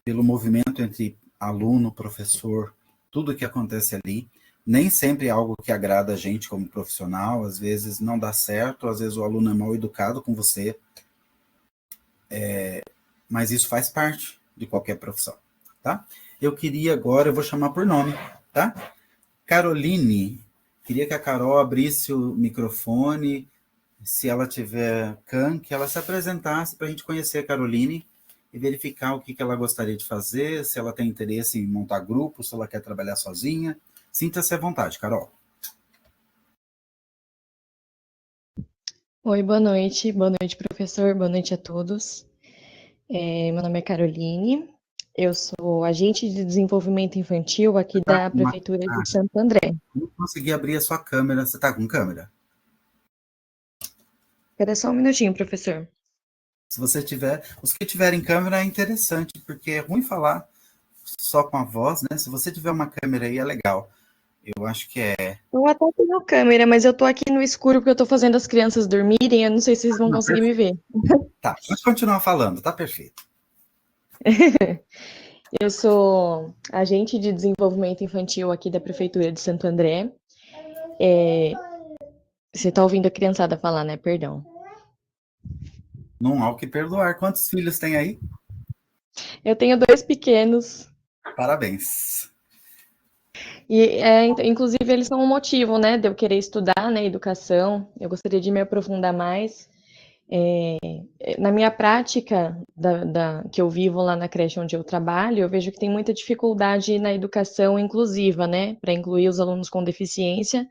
pelo movimento entre aluno, professor, tudo que acontece ali. Nem sempre é algo que agrada a gente como profissional, às vezes não dá certo, às vezes o aluno é mal educado com você, mas isso faz parte de qualquer profissão, tá? Eu queria agora, eu vou chamar por nome, tá? Caroline, queria que a Carol abrisse o microfone, se ela tiver que ela se apresentasse para a gente conhecer a Caroline e verificar o que ela gostaria de fazer, se ela tem interesse em montar grupo, se ela quer trabalhar sozinha. Sinta-se à vontade, Carol. Oi, boa noite, professor, boa noite a todos. Meu nome é Caroline, eu sou agente de desenvolvimento infantil aqui da Prefeitura de Santo André. Não consegui abrir a sua câmera, você está com câmera? Espera só um minutinho, professor. Se você tiver, os que tiverem câmera é interessante, porque é ruim falar só com a voz, né? Se você tiver uma câmera aí é legal. Eu acho que é. Eu até tenho câmera, mas eu tô aqui no escuro porque eu tô fazendo as crianças dormirem, eu não sei se vocês vão conseguir me ver. Tá, pode continuar falando, tá perfeito. Eu sou agente de desenvolvimento infantil aqui da Prefeitura de Santo André. Você está ouvindo a criançada falar, né? Perdão. Não há o que perdoar. Quantos filhos tem aí? Eu tenho 2 pequenos. Parabéns. E, inclusive, eles são um motivo, né, de eu querer estudar, né, educação. Eu gostaria de me aprofundar mais. Na minha prática que eu vivo lá na creche onde eu trabalho, eu vejo que tem muita dificuldade na educação inclusiva, né, para incluir os alunos com deficiência.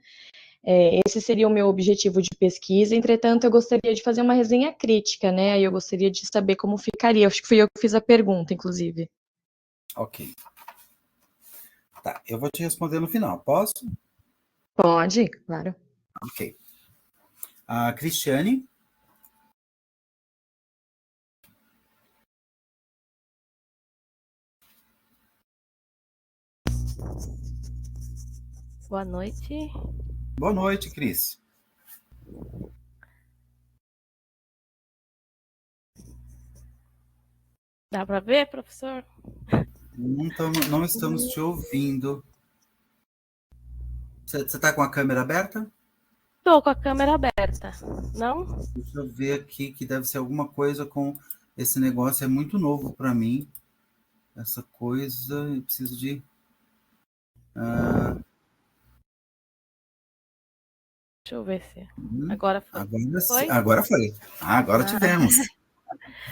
Esse seria o meu objetivo de pesquisa. Entretanto, eu gostaria de fazer uma resenha crítica, né? Aí eu gostaria de saber como ficaria. Acho que fui eu que fiz a pergunta, inclusive. Ok. Tá, eu vou te responder no final. Posso? Pode, claro. Ok. A Cristiane. Boa noite. Boa noite, Cris. Dá para ver, professor? Não estamos te ouvindo. Você está com a câmera aberta? Estou com a câmera aberta, não? Deixa eu ver aqui, que deve ser alguma coisa com esse negócio. É muito novo para mim. Essa coisa, eu preciso de... Deixa eu ver se... Agora foi. Agora foi. Agora tivemos.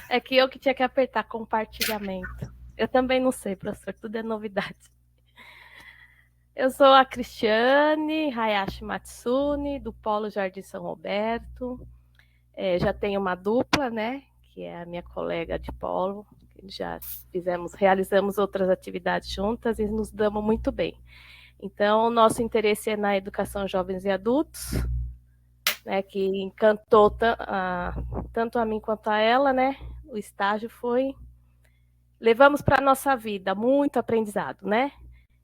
É que eu que tinha que apertar compartilhamento. Eu também não sei, professor, tudo é novidade. Eu sou a Cristiane Hayashi Matsuni, do Polo Jardim São Roberto. Já tenho uma dupla, né? Que é a minha colega de polo. Já realizamos outras atividades juntas e nos damos muito bem. Então, o nosso interesse é na educação jovens e adultos, né, que encantou tanto a mim quanto a ela, né? O estágio levamos para a nossa vida muito aprendizado, né?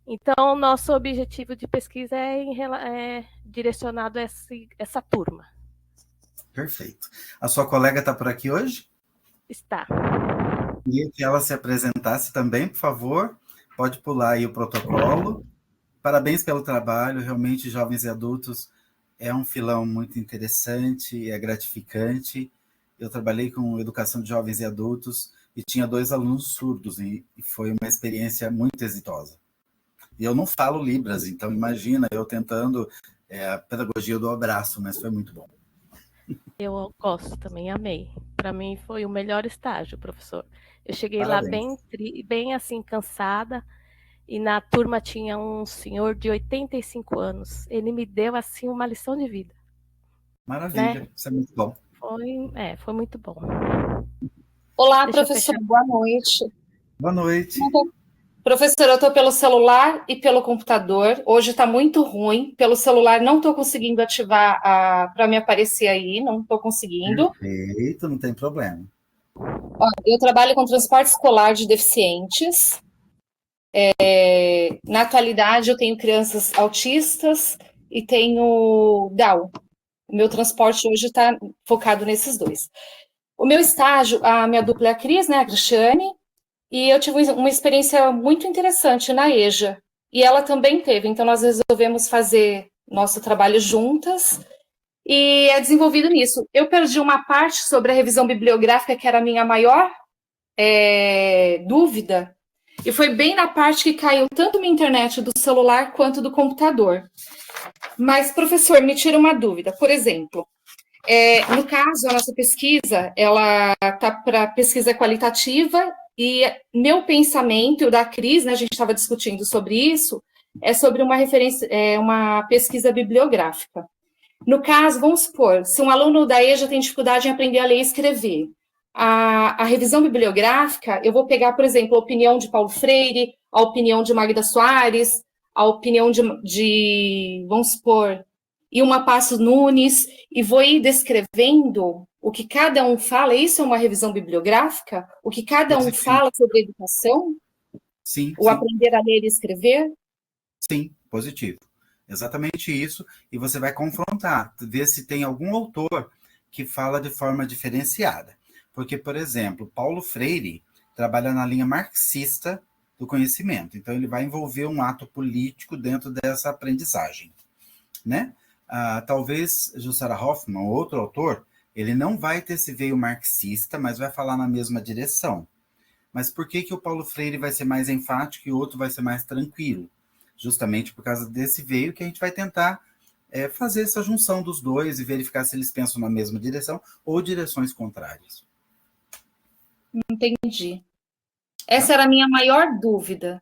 Então, o nosso objetivo de pesquisa é direcionado a essa turma. Perfeito. A sua colega está por aqui hoje? Está. Queria que ela se apresentasse também, por favor. Pode pular aí o protocolo. Parabéns pelo trabalho. Realmente, jovens e adultos é um filão muito interessante, é gratificante. Eu trabalhei com educação de jovens e adultos e tinha 2 alunos surdos e foi uma experiência muito exitosa. E eu não falo Libras, então imagina eu tentando a pedagogia do abraço, mas foi muito bom. Eu gosto também, amei. Para mim foi o melhor estágio, professor. Eu cheguei Parabéns. lá bem assim, cansada, e na turma tinha um senhor de 85 anos. Ele me deu assim uma lição de vida. Maravilha, Né? Isso é muito bom. Foi muito bom. Olá, professor, boa noite. Boa noite. Professor, eu estou pelo celular e pelo computador. Hoje está muito ruim. Pelo celular não estou conseguindo ativar para me aparecer aí, não estou conseguindo. Perfeito, não tem problema. Eu trabalho com transporte escolar de deficientes. Na atualidade, eu tenho crianças autistas e tenho Down. O meu transporte hoje está focado nesses 2. O meu estágio, a minha dupla é a Cris, né, a Cristiane, e eu tive uma experiência muito interessante na EJA, e ela também teve, então nós resolvemos fazer nosso trabalho juntas, e é desenvolvido nisso. Eu perdi uma parte sobre a revisão bibliográfica, que era a minha maior dúvida, e foi bem na parte que caiu tanto minha internet do celular quanto do computador. Mas, professor, me tira uma dúvida. Por exemplo, no caso, a nossa pesquisa, ela está para pesquisa qualitativa, e meu pensamento, e o da Cris, né, a gente estava discutindo sobre isso, é sobre uma referência, uma pesquisa bibliográfica. No caso, vamos supor, se um aluno da EJA tem dificuldade em aprender a ler e escrever, a revisão bibliográfica, eu vou pegar, por exemplo, a opinião de Paulo Freire, a opinião de Magda Soares, a opinião vamos supor, Ilma Passos Nunes, e vou ir descrevendo o que cada um fala. Isso é uma revisão bibliográfica? O que cada um fala sobre educação? Sim. O aprender a ler e escrever? Sim, positivo. Exatamente isso. E você vai confrontar, ver se tem algum autor que fala de forma diferenciada. Porque, por exemplo, Paulo Freire trabalha na linha marxista do conhecimento. Então, ele vai envolver um ato político dentro dessa aprendizagem, né? Talvez Jussara Hoffmann, outro autor, ele não vai ter esse veio marxista, mas vai falar na mesma direção. Mas por que o Paulo Freire vai ser mais enfático e o outro vai ser mais tranquilo? Justamente por causa desse veio que a gente vai tentar fazer essa junção dos dois e verificar se eles pensam na mesma direção ou direções contrárias. Entendi. Essa era a minha maior dúvida.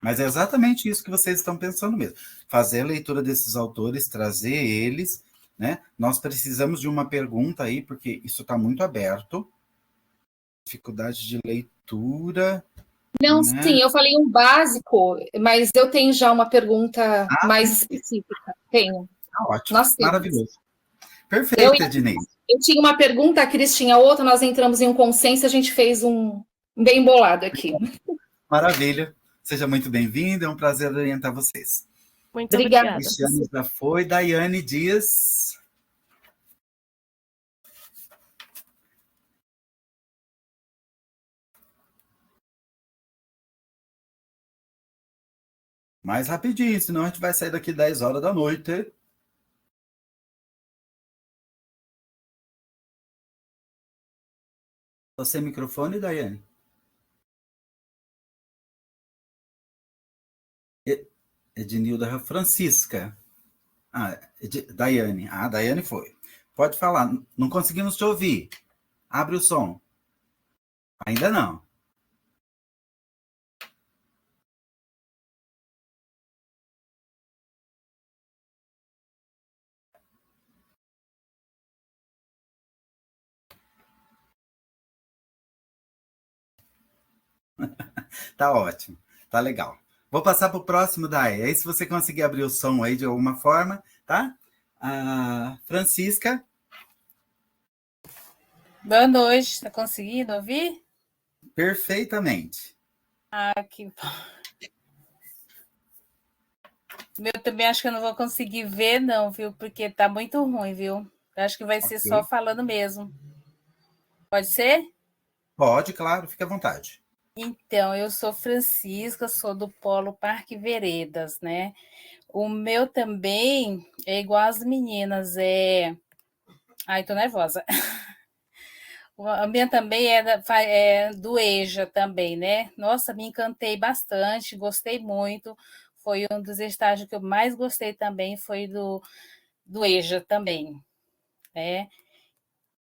Mas é exatamente isso que vocês estão pensando mesmo. Fazer a leitura desses autores, trazer eles, né? Nós precisamos de uma pergunta aí, porque isso está muito aberto. Dificuldade de leitura. Não, né? sim, eu falei um básico, mas eu tenho já uma pergunta mais específica. Tenho. Ótimo, maravilhoso. Perfeito, Ednei. Eu tinha uma pergunta, a Cris tinha outra, nós entramos em um consenso, a gente fez um bem bolado aqui. Maravilha. Seja muito bem-vindo, é um prazer orientar vocês. Muito obrigada. Cristiane já foi, Daiane Dias. Mais rapidinho, senão a gente vai sair daqui 10 horas da noite. Você microfone, Daiane? Ednilda Francisca. Daiane. Daiane foi. Pode falar. Não conseguimos te ouvir. Abre o som. Ainda não. Tá ótimo. Tá legal. Vou passar para o próximo, Dai. Aí, se você conseguir abrir o som aí de alguma forma, tá? Francisca. Boa noite. Está conseguindo ouvir? Perfeitamente. Que bom. Meu também acho que eu não vou conseguir ver, não, viu? Porque tá muito ruim, viu? Eu acho que vai ser só falando mesmo. Pode ser? Pode, claro. Fique à vontade. Então, eu sou Francisca, sou do Polo Parque Veredas, né? O meu também é igual às meninas, Ai, tô nervosa. A minha também é do EJA também, né? Nossa, me encantei bastante, gostei muito. Foi um dos estágios que eu mais gostei também, foi do EJA também, né?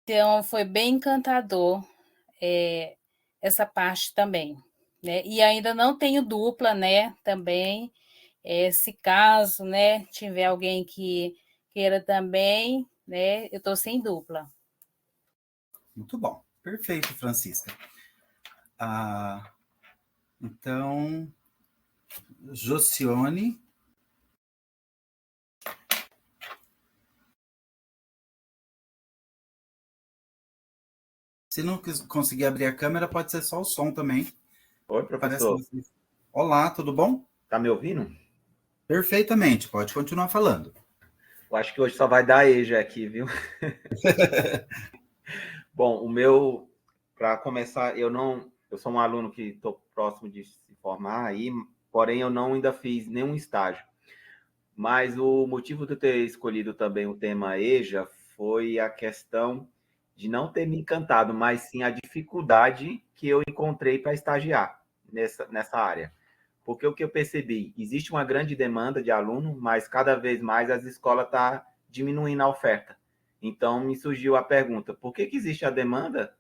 Então, foi bem encantador essa parte também, né? E ainda não tenho dupla, né? Também, se caso, né, tiver alguém que queira também, né? Eu estou sem dupla. Muito bom. Perfeito, Francisca. Então, Josione. Se não conseguir abrir a câmera, pode ser só o som também. Oi, professor. Olá, tudo bom? Tá me ouvindo? Perfeitamente, pode continuar falando. Eu acho que hoje só vai dar EJA aqui, viu? Bom, o meu, para começar, eu sou um aluno que estou próximo de se formar aí, porém eu ainda fiz nenhum estágio. Mas o motivo de eu ter escolhido também o tema EJA foi a questão de não ter me encantado, mas sim a dificuldade que eu encontrei para estagiar nessa área. Porque o que eu percebi, existe uma grande demanda de aluno, mas cada vez mais as escolas estão diminuindo a oferta. Então, me surgiu a pergunta, por que existe a demanda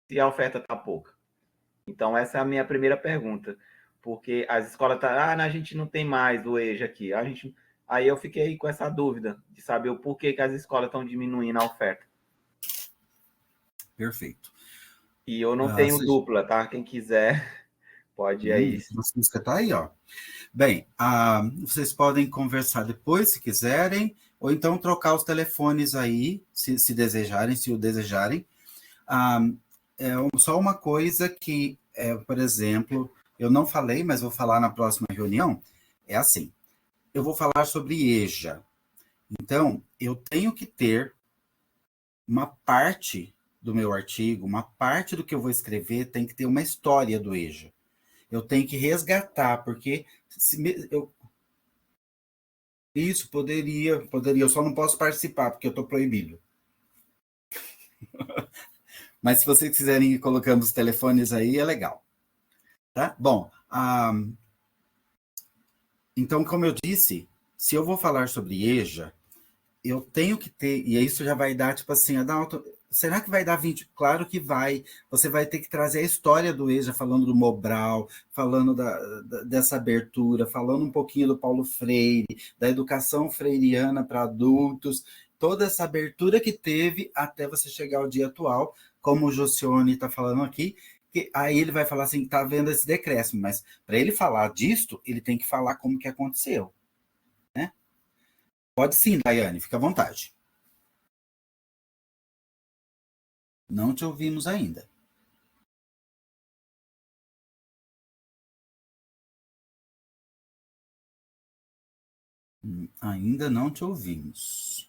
se a oferta está pouca? Então, essa é a minha primeira pergunta. Porque as escolas estão, a gente não tem mais o EJA aqui. Aí eu fiquei com essa dúvida de saber o porquê que as escolas estão diminuindo a oferta. Perfeito. E eu não tenho dupla, tá? Quem quiser, pode ir aí. A música está aí, ó. Bem, vocês podem conversar depois, se quiserem, ou então trocar os telefones aí, se desejarem, se o desejarem. Só uma coisa que, por exemplo, eu não falei, mas vou falar na próxima reunião, é assim, eu vou falar sobre EJA. Então, eu tenho que ter uma parte do meu artigo, uma parte do que eu vou escrever tem que ter uma história do EJA. Eu tenho que resgatar, porque Isso, poderia. Eu só não posso participar, porque eu estou proibido. Mas se vocês quiserem ir colocando os telefones aí, é legal. Tá? Bom, então, como eu disse, se eu vou falar sobre EJA, eu tenho que ter, e isso já vai dar, tipo assim, Adalto, será que vai dar 20? Claro que vai. Você vai ter que trazer a história do EJA, falando do Mobral, falando dessa abertura, falando um pouquinho do Paulo Freire, da educação freiriana para adultos, toda essa abertura que teve até você chegar ao dia atual, como o Josione está falando aqui, que aí ele vai falar assim, está vendo esse decréscimo, mas para ele falar disto, ele tem que falar como que aconteceu. Né? Pode sim, Daiane, fica à vontade. Não te ouvimos ainda. Ainda não te ouvimos.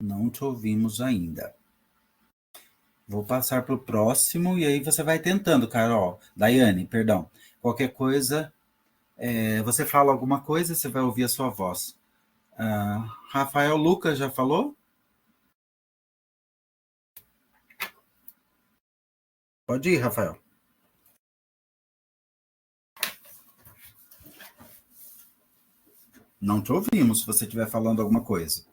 Não te ouvimos ainda. Vou passar para o próximo e aí você vai tentando, Carol. Daiane, perdão. Qualquer coisa, você fala alguma coisa, você vai ouvir a sua voz. Rafael Lucas já falou? Pode ir, Rafael. Não te ouvimos se você estiver falando alguma coisa.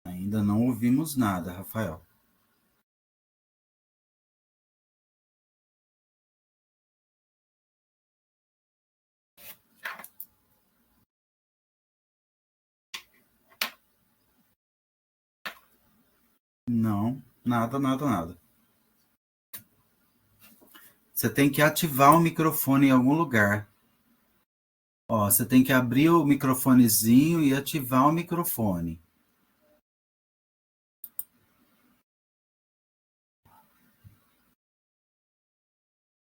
Ainda não ouvimos nada, Rafael. Não, nada. Você tem que ativar o microfone em algum lugar. Ó, você tem que abrir o microfonezinho e ativar o microfone.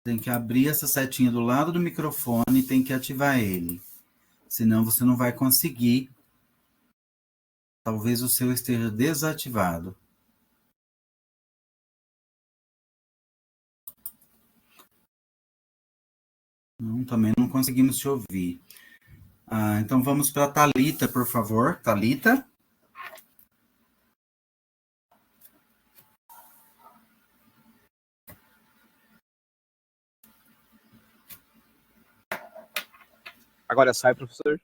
Tem que abrir essa setinha do lado do microfone e tem que ativar ele. Senão você não vai conseguir. Talvez o seu esteja desativado. Não, também não conseguimos te ouvir. Então vamos para a Thalita, por favor. Thalita? Agora sai, professor.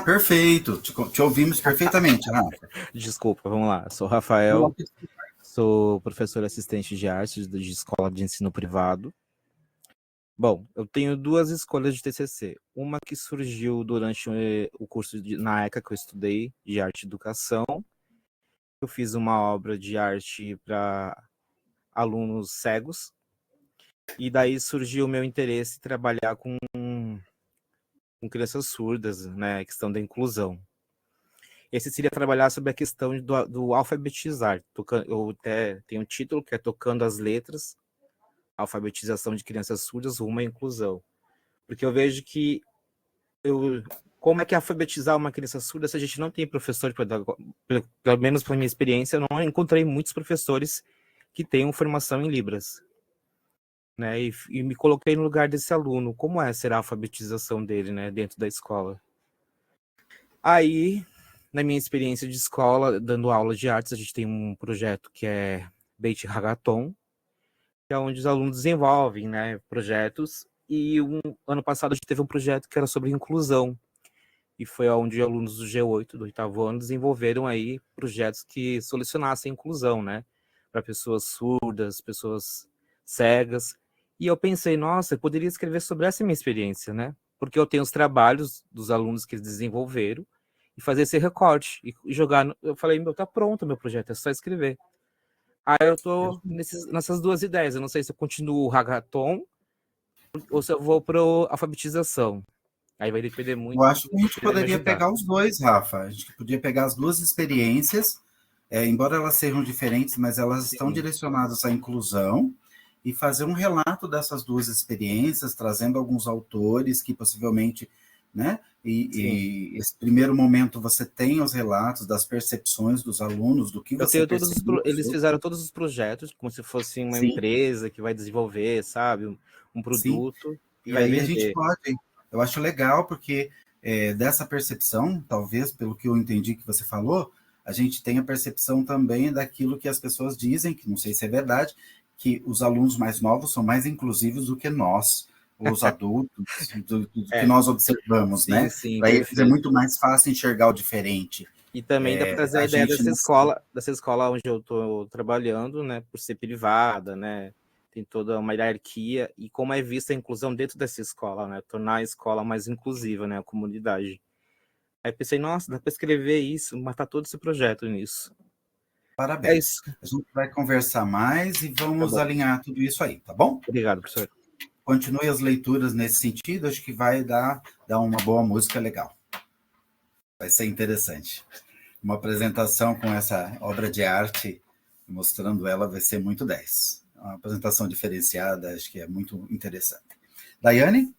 Perfeito. Te ouvimos perfeitamente, Rafa. Desculpa, vamos lá. Sou Rafael, sou professor assistente de artes de escola de ensino privado. Bom, eu tenho duas escolhas de TCC. Uma que surgiu durante o curso na ECA que eu estudei, de arte e educação. Eu fiz uma obra de arte para alunos cegos. E daí surgiu o meu interesse em trabalhar com crianças surdas, né, a questão da inclusão. Esse seria trabalhar sobre a questão do alfabetizar. Eu até tenho um título que é Tocando as Letras, alfabetização de crianças surdas rumo à inclusão. Porque eu vejo que como é que alfabetizar uma criança surda se a gente não tem professor pedagógico? Pelo menos pela minha experiência, eu não encontrei muitos professores que tenham formação em Libras. Né? E me coloquei no lugar desse aluno. Como será a alfabetização dele, né, dentro da escola? Aí, na minha experiência de escola, dando aula de artes, a gente tem um projeto que é Beit Hagaton, que é onde os alunos desenvolvem, né, projetos. E ano passado a gente teve um projeto que era sobre inclusão. E foi onde alunos do G8, do 8º ano, desenvolveram aí projetos que solucionassem a inclusão, né? Para pessoas surdas, pessoas cegas. E eu pensei, nossa, eu poderia escrever sobre essa minha experiência, né? Porque eu tenho os trabalhos dos alunos que eles desenvolveram e fazer esse recorte e jogar. Eu falei, tá pronto o meu projeto, é só escrever. Aí eu tô nessas duas ideias. Eu não sei se eu continuo o hackathon ou se eu vou para a alfabetização. Aí vai depender muito. Eu acho que a gente poderia pegar os dois, Rafa. A gente podia pegar as duas experiências, embora elas sejam diferentes, mas elas estão direcionadas à inclusão, e fazer um relato dessas duas experiências, trazendo alguns autores que possivelmente né? E esse primeiro momento você tem os relatos das percepções dos alunos, do que Eu você tenho todos percebeu. eles fizeram todos os projetos como se fosse uma Sim. empresa que vai desenvolver, sabe, um produto e E vai aí a gente vender. pode, eu acho legal, porque dessa percepção, talvez, pelo que eu entendi que você falou, a gente tem a percepção também daquilo que as pessoas dizem, que não sei se é verdade, que os alunos mais novos são mais inclusivos do que nós, os adultos, do que nós observamos, Sim, né? sim, Para eles é perfeito. muito mais fácil enxergar o diferente. E também dá para trazer a ideia gente dessa escola onde eu estou trabalhando, né, por ser privada, né, tem toda uma hierarquia, e como é vista a inclusão dentro dessa escola, né, tornar a escola mais inclusiva, né, a comunidade. Aí pensei, nossa, dá para escrever isso, matar todo esse projeto nisso. Parabéns. É isso. A gente vai conversar mais e vamos Tá bom. alinhar tudo isso aí, tá bom? Obrigado, professor. Continue as leituras nesse sentido, acho que vai dar uma boa música legal. Vai ser interessante. Uma apresentação com essa obra de arte, mostrando ela, vai ser muito 10. Uma apresentação diferenciada, acho que é muito interessante. Daiane?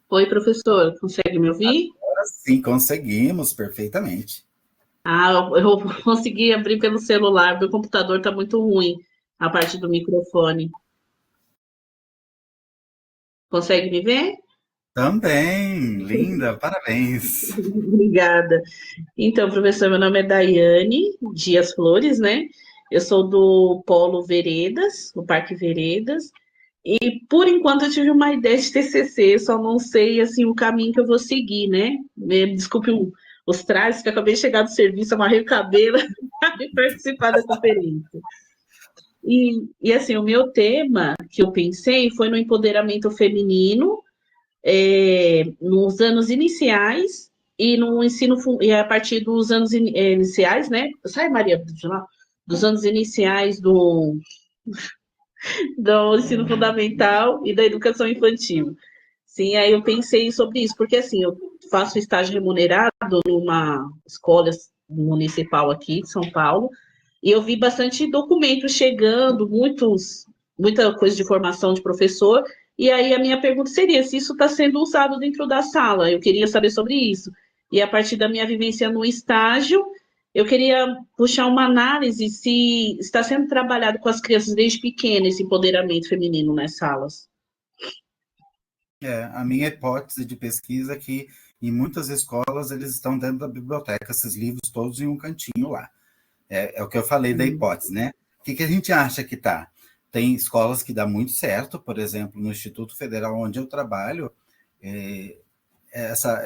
Oi, professor, consegue me ouvir? Agora sim, conseguimos perfeitamente. Eu consegui abrir pelo celular, meu computador está muito ruim, a parte do microfone. Consegue me ver? Também, linda, parabéns. Obrigada. Então, professor, meu nome é Daiane Dias Flores, né? Eu sou do Polo Veredas, no Parque Veredas, e por enquanto eu tive uma ideia de TCC, só não sei, assim, o caminho que eu vou seguir, né? Me desculpe os trajes, que eu acabei de chegar do serviço, amarrei o cabelo para participar da conferência. E, assim, o meu tema que eu pensei foi no empoderamento feminino, nos anos iniciais e no ensino, e a partir dos anos iniciais, né? Sai, Maria, dos anos iniciais do ensino fundamental e da educação infantil. Sim, aí eu pensei sobre isso, porque assim, eu faço estágio remunerado numa escola municipal aqui de São Paulo, e eu vi bastante documentos chegando, muita coisa de formação de professor, e aí a minha pergunta seria se isso está sendo usado dentro da sala, eu queria saber sobre isso. E a partir da minha vivência no estágio, eu queria puxar uma análise se está sendo trabalhado com as crianças desde pequena esse empoderamento feminino nas salas. A minha hipótese de pesquisa é que em muitas escolas eles estão dentro da biblioteca, esses livros todos em um cantinho lá. É o que eu falei da hipótese, né? O que a gente acha que está? Tem escolas que dá muito certo, por exemplo, no Instituto Federal onde eu trabalho,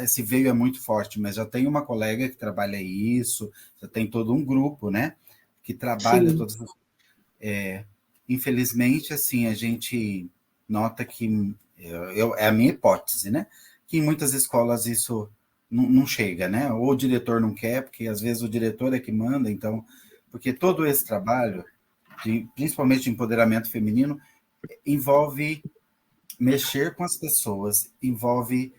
esse veio é muito forte, mas já tem uma colega que trabalha isso, já tem todo um grupo, né? Que trabalha todas. Infelizmente, assim, a gente nota que é a minha hipótese, né? Que em muitas escolas isso não chega, né? Ou o diretor não quer, porque às vezes o diretor é que manda, então, porque todo esse trabalho, principalmente de empoderamento feminino, envolve mexer com as pessoas, envolve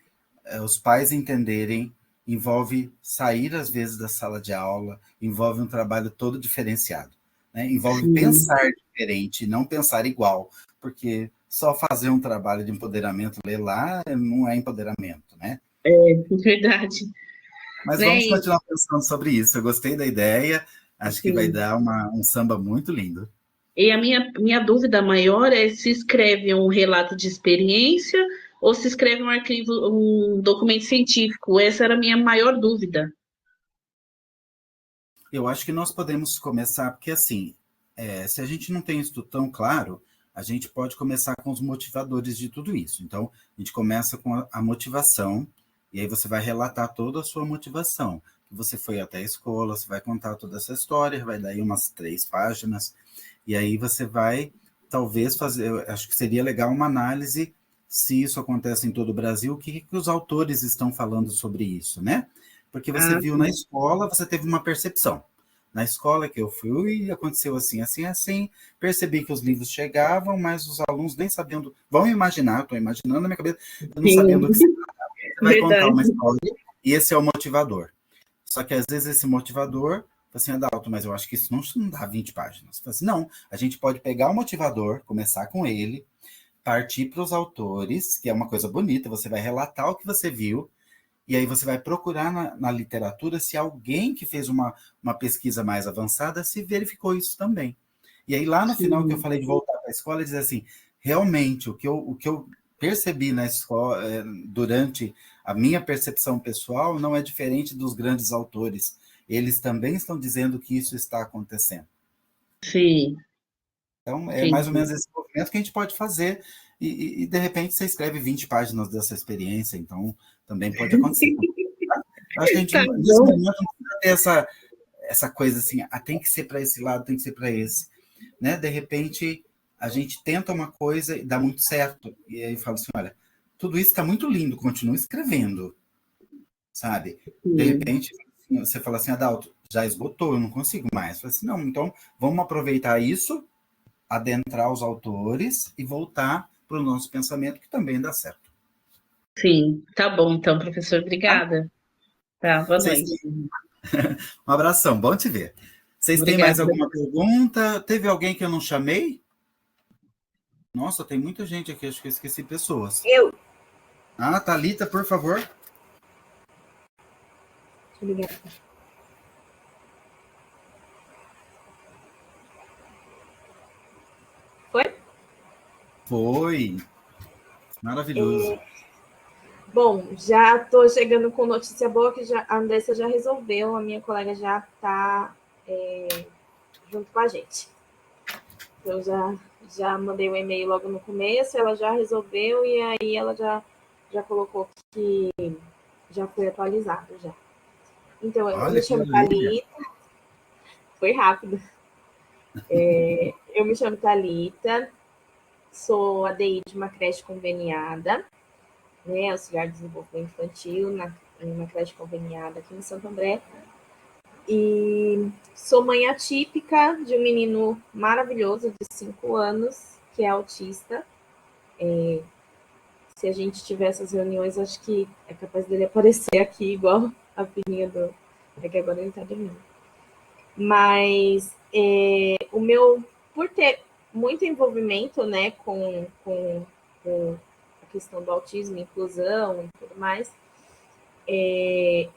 os pais entenderem, envolve sair às vezes da sala de aula, envolve um trabalho todo diferenciado, né? Envolve pensar diferente, não pensar igual, porque só fazer um trabalho de empoderamento, ler lá, não é empoderamento, né? É verdade. Mas vamos continuar pensando sobre isso. Eu gostei da ideia, acho que vai dar um samba muito lindo. E a minha dúvida maior é se escreve um relato de experiência ou se escreve um arquivo, um documento científico. Essa era a minha maior dúvida. Eu acho que nós podemos começar, porque assim, se a gente não tem isso tão claro, a gente pode começar com os motivadores de tudo isso. Então, a gente começa com a motivação, e aí você vai relatar toda a sua motivação. Você foi até a escola, você vai contar toda essa história, vai dar aí umas 3 páginas, e aí você vai, talvez, fazer, eu acho que seria legal uma análise, se isso acontece em todo o Brasil, o que os autores estão falando sobre isso, né? Porque você viu na escola, você teve uma percepção. Na escola que eu fui, aconteceu assim, assim, assim, percebi que os livros chegavam, mas os alunos nem sabiam, vão imaginar, estou imaginando na minha cabeça, eu não sabendo do que se tratava. Você vai contar uma história, e esse é o motivador. Só que às vezes esse motivador, assim, Adalto, mas eu acho que isso não dá 20 páginas. Assim, não, a gente pode pegar o motivador, começar com ele, partir para os autores, que é uma coisa bonita, você vai relatar o que você viu, e aí você vai procurar na literatura se alguém que fez uma pesquisa mais avançada se verificou isso também. E aí lá no final que eu falei de voltar para a escola, dizer assim, realmente o que eu percebi na escola, durante a minha percepção pessoal, não é diferente dos grandes autores. Eles também estão dizendo que isso está acontecendo. Sim. Então, é mais ou menos esse movimento que a gente pode fazer, e de repente você escreve 20 páginas dessa experiência, então também pode acontecer. Acho que a gente, nesse momento, não precisa ter essa coisa assim, tem que ser para esse lado, tem que ser para esse. Né? De repente, a gente tenta uma coisa e dá muito certo, e aí fala assim, olha, tudo isso está muito lindo, continua escrevendo, sabe? De repente, você fala assim, Adalto, já esgotou, eu não consigo mais. Fala assim, não, então vamos aproveitar isso, adentrar os autores e voltar para o nosso pensamento, que também dá certo. Sim, tá bom então, professor, obrigada. Tá, boa noite. Um abração, bom te ver. Vocês têm mais alguma pergunta? Teve alguém que eu não chamei? Nossa, tem muita gente aqui, acho que eu esqueci pessoas. Eu. Thalita, por favor. Obrigada. Foi? Foi. Maravilhoso. Bom, já estou chegando com notícia boa que a Andressa já resolveu, a minha colega já está junto com a gente. Eu já mandei um e-mail logo no começo, ela já resolveu e aí ela já colocou que já foi atualizado já. Então, eu me chamo Thalita. Foi rápido. Eu me chamo Thalita, sou ADI de uma creche conveniada, né, auxiliar de desenvolvimento infantil em uma creche conveniada aqui em Santo André. E sou mãe atípica de um menino maravilhoso de 5 anos, que é autista. Se a gente tiver essas reuniões, acho que é capaz dele aparecer aqui, igual a filhinha do... É que agora ele está dormindo. Mas por ter muito envolvimento, né, com a questão do autismo, inclusão e tudo mais,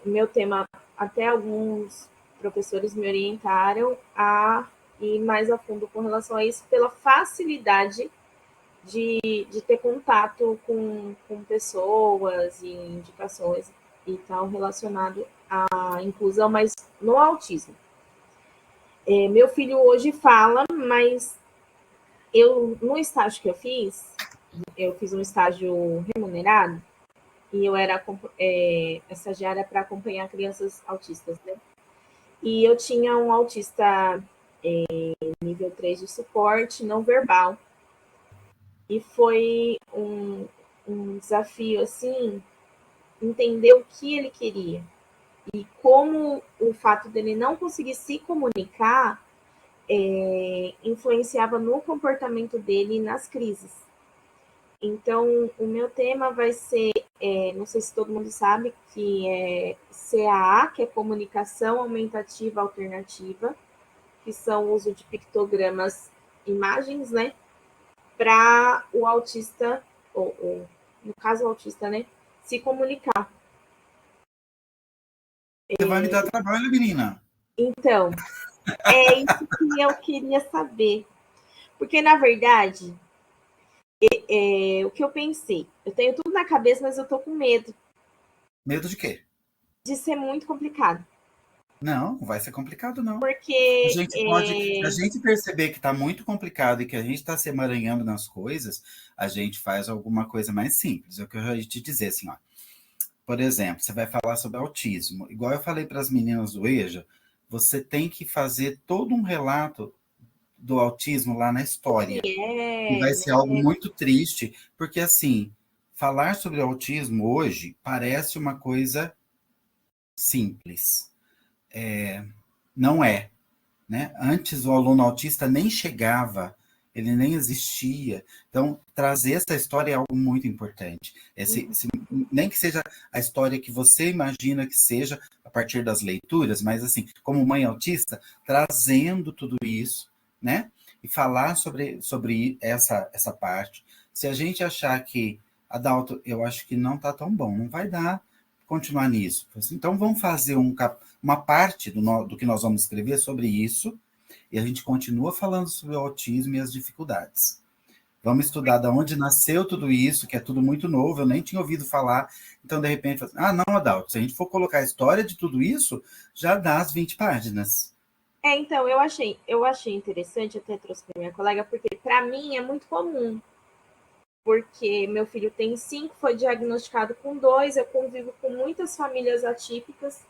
meu tema, até alguns professores me orientaram a ir mais a fundo com relação a isso, pela facilidade de ter contato com pessoas e indicações e tal relacionado à inclusão, mas no autismo. Meu filho hoje fala, mas no estágio que eu fiz um estágio remunerado e eu era estagiária para acompanhar crianças autistas, né? E eu tinha um autista nível 3 de suporte não verbal. E foi um desafio, assim, entender o que ele queria. E como o fato dele não conseguir se comunicar influenciava no comportamento dele nas crises. Então, o meu tema vai ser, não sei se todo mundo sabe, que é CAA, que é Comunicação Aumentativa Alternativa, que são o uso de pictogramas, imagens, né, para o autista, ou no caso o autista, né, se comunicar. Você vai me dar trabalho, menina. Então, é isso que eu queria saber. Porque, na verdade, o que eu pensei, eu tenho tudo na cabeça, mas eu tô com medo. Medo de quê? De ser muito complicado. Não vai ser complicado, não. Porque Se a gente perceber que está muito complicado e que a gente está se emaranhando nas coisas, a gente faz alguma coisa mais simples. É o que eu ia te dizer, assim, ó. Por exemplo, você vai falar sobre autismo. Igual eu falei para as meninas do EJA, você tem que fazer todo um relato do autismo lá na história. E vai ser algo muito triste, porque, assim, falar sobre autismo hoje parece uma coisa simples. Não é, né? Antes o aluno autista nem chegava, ele nem existia. Então, trazer essa história é algo muito importante. Nem que seja a história que você imagina que seja a partir das leituras, mas assim, como mãe autista, trazendo tudo isso, né? E falar sobre essa parte, Se a gente achar que Adalto, eu acho que não está tão bom, não vai dar continuar nisso. Então, vamos fazer uma parte do que nós vamos escrever sobre isso, e a gente continua falando sobre o autismo e as dificuldades. Vamos estudar de onde nasceu tudo isso, que é tudo muito novo, eu nem tinha ouvido falar. Então, de repente, não, Adalto, se a gente for colocar a história de tudo isso, já dá as 20 páginas. Então, eu achei interessante, até trouxe para minha colega, porque para mim é muito comum. Porque meu filho tem 5, foi diagnosticado com 2, eu convivo com muitas famílias atípicas.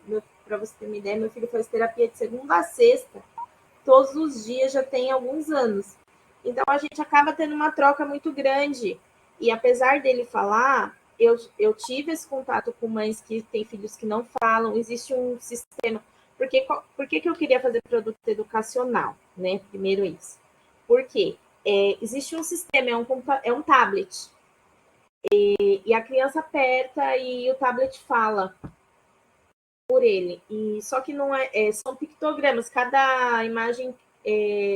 Para você ter uma ideia, meu filho faz terapia de segunda a sexta, todos os dias, já tem alguns anos. Então, a gente acaba tendo uma troca muito grande. E apesar dele falar, eu tive esse contato com mães que têm filhos que não falam, existe um sistema. Por que eu queria fazer produto educacional? Né? Primeiro isso. Por quê? Existe um sistema, é um tablet. E a criança aperta e o tablet fala por ele. Só que não são pictogramas, cada imagem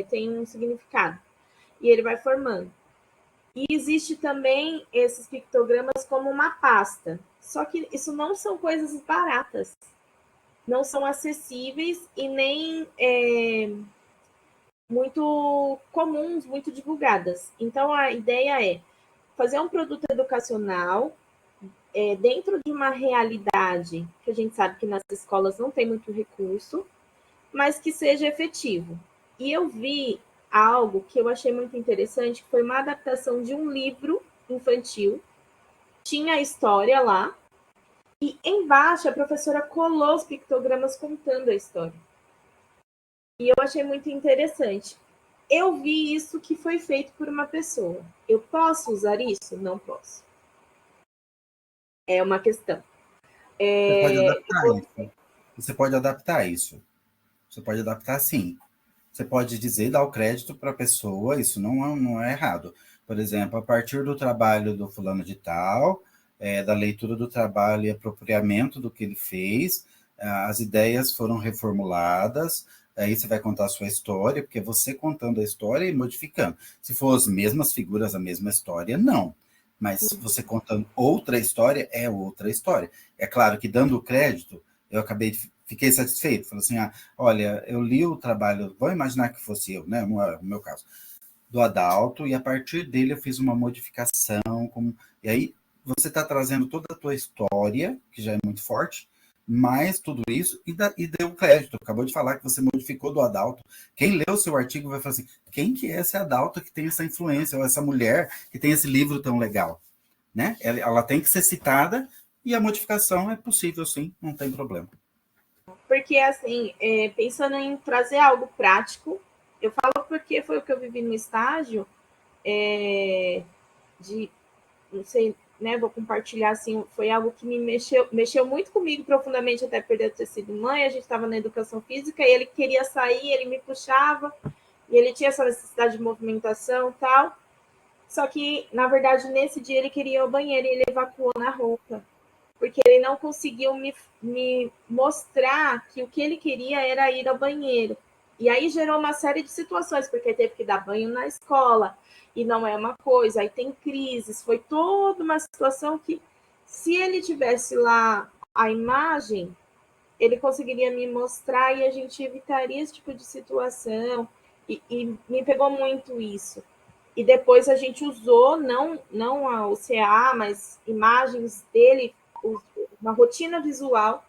tem um significado. E ele vai formando. E existe também esses pictogramas como uma pasta. Só que isso não são coisas baratas. Não são acessíveis e nem muito comuns, muito divulgadas. Então, a ideia é fazer um produto educacional dentro de uma realidade que a gente sabe que nas escolas não tem muito recurso, mas que seja efetivo. E eu vi algo que eu achei muito interessante, que foi uma adaptação de um livro infantil, tinha a história lá, e embaixo a professora colou os pictogramas contando a história. E eu achei muito interessante. Eu vi isso que foi feito por uma pessoa. Eu posso usar isso? Não posso. É uma questão. Você pode adaptar isso. Você pode adaptar sim. Você pode dizer, dar o crédito para a pessoa, isso não é errado. Por exemplo, a partir do trabalho do fulano de tal, da leitura do trabalho e apropriamento do que ele fez, as ideias foram reformuladas, aí você vai contar a sua história, porque você contando a história e modificando. Se for as mesmas figuras, a mesma história, não. Mas você contando outra história, é outra história. É claro que dando o crédito, fiquei satisfeito. Falei assim, olha, eu li o trabalho, vou imaginar que fosse eu, né, no meu caso, do Adalto, e a partir dele eu fiz uma modificação, e aí você está trazendo toda a tua história, que já é muito forte, mais tudo isso, e deu crédito. Acabou de falar que você modificou do Adalto. Quem lê o seu artigo vai falar assim, quem que é esse Adalto que tem essa influência, ou essa mulher que tem esse livro tão legal? Né? Ela tem que ser citada, e a modificação é possível sim, não tem problema. Porque, assim, pensando em trazer algo prático, eu falo porque foi o que eu vivi no estágio, não sei, né, vou compartilhar, assim, foi algo que me mexeu muito comigo profundamente, até perder ter sido mãe. A gente estava na educação física e ele queria sair, ele me puxava, e ele tinha essa necessidade de movimentação e tal. Só que, na verdade, nesse dia ele queria ir ao banheiro e ele evacuou na roupa, porque ele não conseguiu me mostrar que o que ele queria era ir ao banheiro. E aí gerou uma série de situações, porque teve que dar banho na escola, e não é uma coisa, aí tem crises, foi toda uma situação que, se ele tivesse lá a imagem, ele conseguiria me mostrar e a gente evitaria esse tipo de situação, e me pegou muito isso. E depois a gente usou, não o CA, mas imagens dele, uma rotina visual,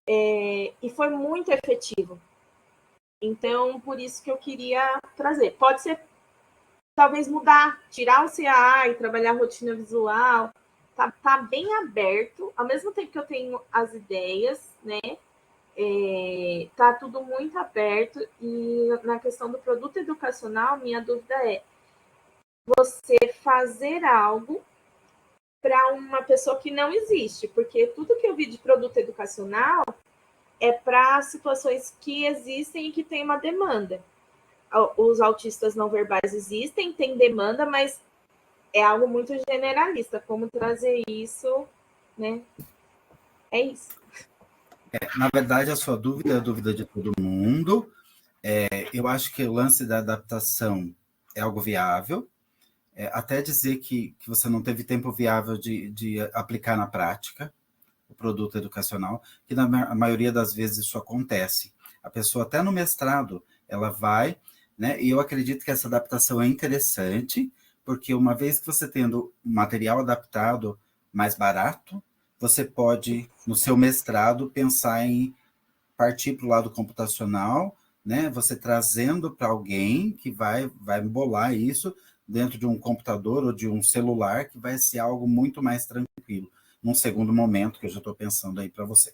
e foi muito efetivo. Então, por isso que eu queria trazer. Pode ser, talvez, mudar, tirar o CA e trabalhar a rotina visual. Tá bem aberto, ao mesmo tempo que eu tenho as ideias, né? Tá tudo muito aberto. E na questão do produto educacional, minha dúvida é você fazer algo para uma pessoa que não existe, porque tudo que eu vi de produto educacional é para situações que existem e que tem uma demanda. Os autistas não verbais existem, tem demanda, mas é algo muito generalista. Como trazer isso, né? É isso. Na verdade, a sua dúvida é a dúvida de todo mundo. Eu acho que o lance da adaptação é algo viável. até dizer que você não teve tempo viável de aplicar na prática o produto educacional, que na maioria das vezes isso acontece. A pessoa até no mestrado, ela vai, né? E eu acredito que essa adaptação é interessante, porque uma vez que você tendo material adaptado mais barato, você pode, no seu mestrado, pensar em partir para o lado computacional, né? Você trazendo para alguém que vai embolar isso dentro de um computador ou de um celular, que vai ser algo muito mais tranquilo, num segundo momento, que eu já estou pensando aí para você.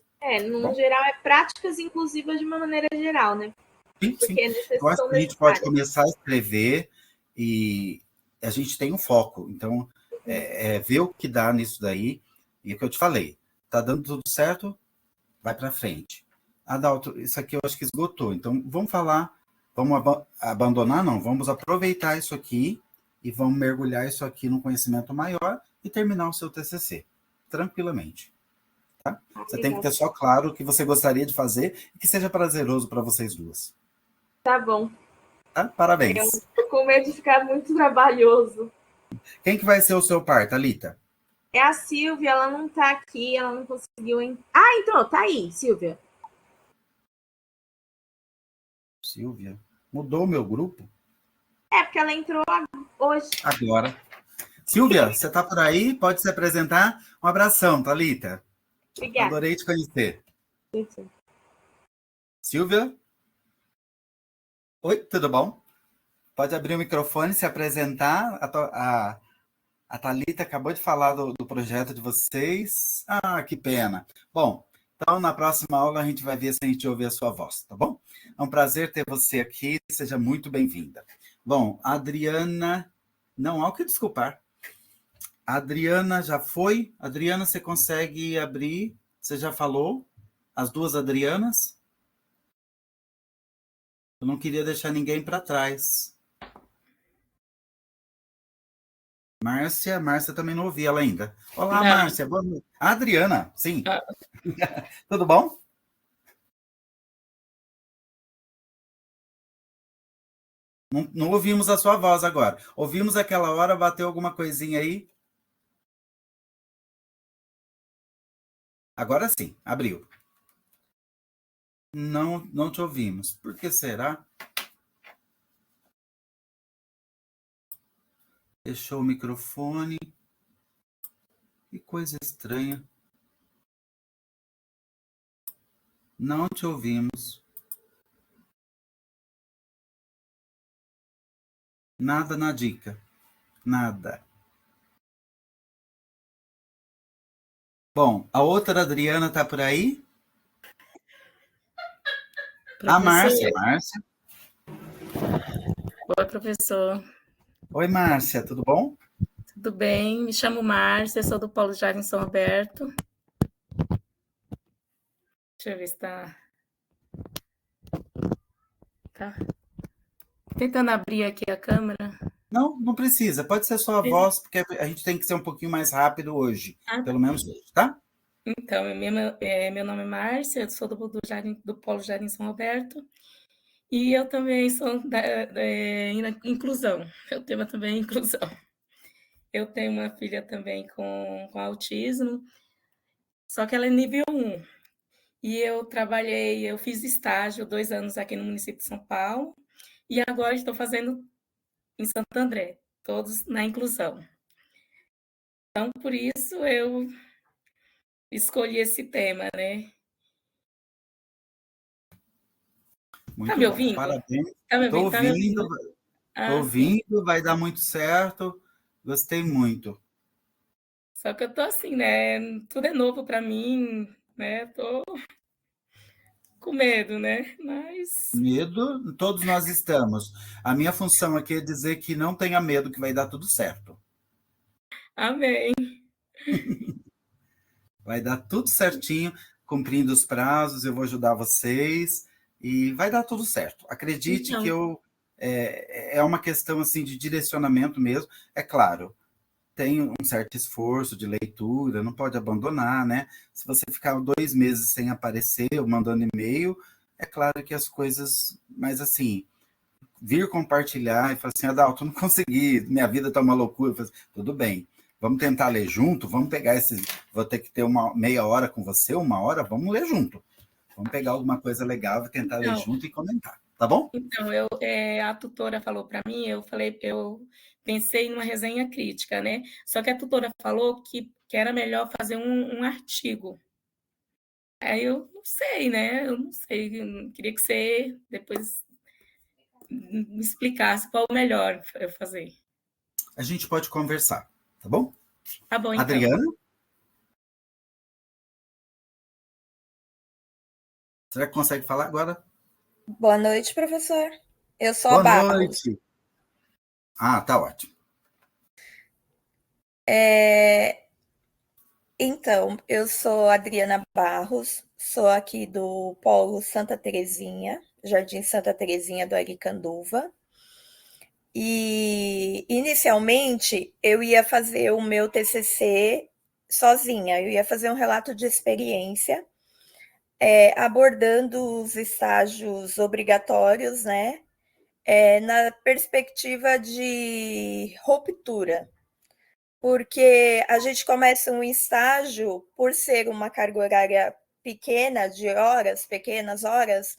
No geral, é práticas inclusivas de uma maneira geral, né? Sim, porque sim. Eu acho que a gente pode começar a escrever e a gente tem um foco. Então, ver o que dá nisso daí. E o que eu te falei, tá dando tudo certo, vai para frente. Adalto, isso aqui eu acho que esgotou. Então, vamos abandonar, não. Vamos aproveitar isso aqui e vamos mergulhar isso aqui num conhecimento maior e terminar o seu TCC, tranquilamente. Tá? Você tem que ter só claro o que você gostaria de fazer e que seja prazeroso para vocês duas. Tá bom. Tá? Parabéns. Eu tô com medo de ficar muito trabalhoso. Quem que vai ser o seu par, Thalita? É a Silvia, ela não tá aqui, ela não conseguiu... então, tá aí, Silvia. Silvia? Mudou o meu grupo? Porque ela entrou hoje. Agora. Silvia, você tá por aí? Pode se apresentar? Um abração, Thalita. Obrigada. Adorei te conhecer. Sim. Silvia? Oi, tudo bom? Pode abrir o microfone, se apresentar. A Thalita acabou de falar do projeto de vocês. Ah, que pena. Bom, então na próxima aula a gente vai ver se a gente ouve a sua voz, tá bom? É um prazer ter você aqui, seja muito bem-vinda. Bom, a Adriana... Não há o que desculpar. A Adriana já foi? Adriana, você consegue abrir? Você já falou? As duas Adrianas? Eu não queria deixar ninguém para trás. Márcia também não ouvi ela ainda. Olá, não. Márcia. Boa noite. Adriana, sim. Tudo bom? Não ouvimos a sua voz agora. Ouvimos aquela hora, bateu alguma coisinha aí? Agora sim, abriu. Não te ouvimos. Por que será? Fechou o microfone. Que coisa estranha. Não te ouvimos. Nada na dica. Nada. Bom, a outra Adriana está por aí? Professor. A Márcia. Márcia. Oi, professor. Oi, Márcia, tudo bom? Tudo bem, me chamo Márcia, sou do Polo Jardim São Alberto. Deixa eu ver se tá... Tentando abrir aqui a câmera. Não precisa, pode ser só a voz, porque a gente tem que ser um pouquinho mais rápido hoje, pelo menos hoje, tá? Então, meu nome é Márcia, eu sou do Polo Jardim São Alberto, e eu também sou da inclusão, eu tenho também inclusão. Eu tenho uma filha também com autismo, só que ela é nível 1. E eu fiz estágio 2 anos aqui no município de São Paulo, e agora estou fazendo em Santo André, todos na inclusão. Então, por isso eu escolhi esse tema, né? Muito tá me bom. ouvindo? Parabéns. Tá me ouvindo? ouvindo? Tô ouvindo, vai dar muito certo. Gostei muito. Só que eu tô assim, né? Tudo é novo para mim, né? Tô com medo, né? Mas... Medo, todos nós estamos. A minha função aqui é dizer que não tenha medo, que vai dar tudo certo. Amém. Vai dar tudo certinho, cumprindo os prazos, eu vou ajudar vocês e vai dar tudo certo. Acredite que é uma questão assim de direcionamento mesmo. É claro, tem um certo esforço de leitura, não pode abandonar, né? Se você ficar 2 meses sem aparecer ou mandando e-mail, é claro que as coisas... Mas assim, vir compartilhar e falar assim, Adalto, não consegui, minha vida está uma loucura. Eu falei assim, tudo bem, vamos tentar ler junto, vamos pegar esses... Vou ter que ter uma meia hora com você, 1 hora, vamos ler junto. Vamos pegar alguma coisa legal e tentar ler junto e comentar, tá bom? Então, a tutora falou para mim, eu pensei numa resenha crítica, né? Só que a tutora falou que era melhor fazer um artigo. Aí eu não sei, né? Eu não sei, eu queria que você depois me explicasse qual o melhor eu fazer. A gente pode conversar, tá bom? Tá bom, então. Adriana? Será que consegue falar agora? Boa noite, professor. Eu sou Boa a Barros. noite. Ah, tá ótimo. Então, eu sou Adriana Barros, sou aqui do Polo Santa Terezinha, Jardim Santa Terezinha do Aricanduva. E, inicialmente, eu ia fazer o meu TCC sozinha, eu ia fazer um relato de experiência, abordando os estágios obrigatórios, né, na perspectiva de ruptura, porque a gente começa um estágio, por ser uma carga horária pequena, de horas, pequenas horas,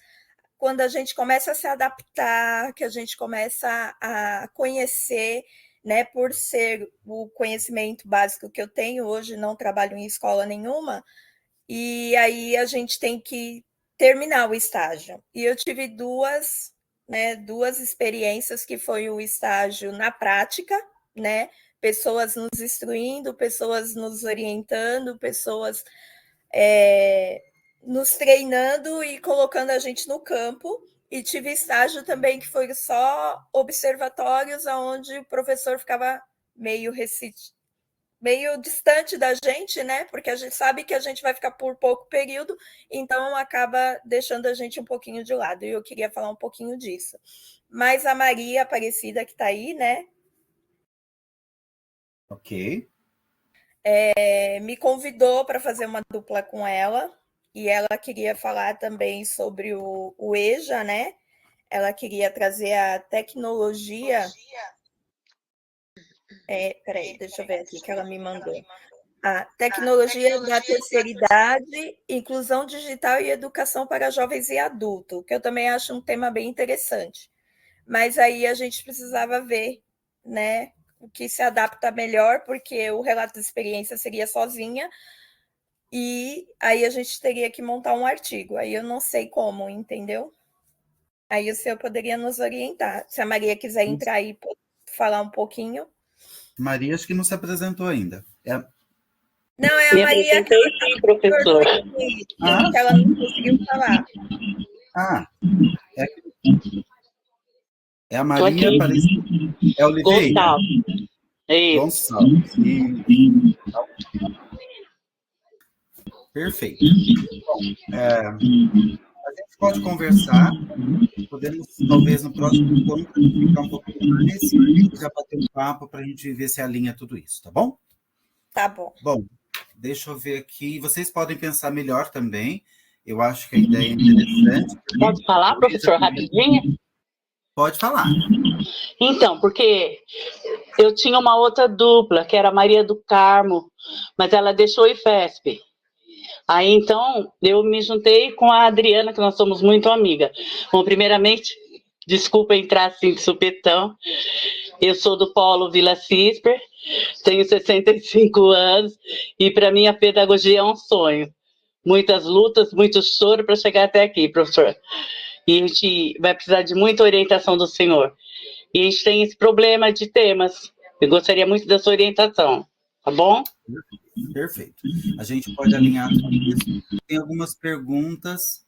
quando a gente começa a se adaptar, que a gente começa a conhecer, né, por ser o conhecimento básico que eu tenho hoje, não trabalho em escola nenhuma, e aí a gente tem que terminar o estágio. E eu tive duas experiências, que foi o estágio na prática, né, pessoas nos instruindo, pessoas nos orientando, pessoas nos treinando e colocando a gente no campo, e tive estágio também que foi só observatórios, onde o professor ficava meio distante da gente, né? Porque a gente sabe que a gente vai ficar por pouco período, então acaba deixando a gente um pouquinho de lado, e eu queria falar um pouquinho disso. Mas a Maria Aparecida, que está aí, né? Ok. Me convidou para fazer uma dupla com ela, e ela queria falar também sobre o EJA, né? Ela queria trazer a tecnologia. Peraí, deixa eu ver aqui que ela me mandou. A tecnologia da terceira idade, inclusão digital e educação para jovens e adultos, que eu também acho um tema bem interessante. Mas aí a gente precisava ver, né, o que se adapta melhor, porque o relato de experiência seria sozinha, e aí a gente teria que montar um artigo. Aí eu não sei como, entendeu? Aí o senhor poderia nos orientar. Se a Maria quiser entrar aí e falar um pouquinho. Maria, acho que não se apresentou ainda. Não, é a Maria que sim, professor. Que ela não conseguiu falar. É a Maria Aparecida. É Oliveira? Gonçalves. Perfeito. Bom, a gente pode conversar, podemos, talvez, no próximo encontro, ficar um pouquinho mais e já bater um papo para a gente ver se alinha tudo isso, tá bom? Tá bom. Bom, deixa eu ver aqui. Vocês podem pensar melhor também. Eu acho que a ideia é interessante. Pode falar, professor, rapidinho? Pode falar. Então, porque eu tinha uma outra dupla, que era a Maria do Carmo, mas ela deixou o IFESP. Aí, então, eu me juntei com a Adriana, que nós somos muito amigas. Bom, primeiramente, desculpa entrar assim de supetão, eu sou do Polo Vila Cisper, tenho 65 anos, e para mim a pedagogia é um sonho. Muitas lutas, muito choro para chegar até aqui, professor. E a gente vai precisar de muita orientação do senhor. E a gente tem esse problema de temas. Eu gostaria muito da sua orientação, tá bom? Perfeito. A gente pode alinhar tudo isso. Tem algumas perguntas.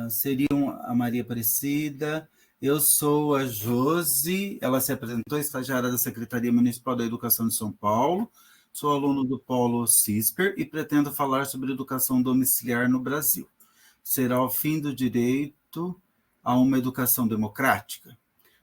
Seriam a Maria Aparecida. Eu sou a Josi, ela se apresentou, estagiária da Secretaria Municipal da Educação de São Paulo. Sou aluno do Polo CISPER e pretendo falar sobre educação domiciliar no Brasil. Será o fim do direito a uma educação democrática?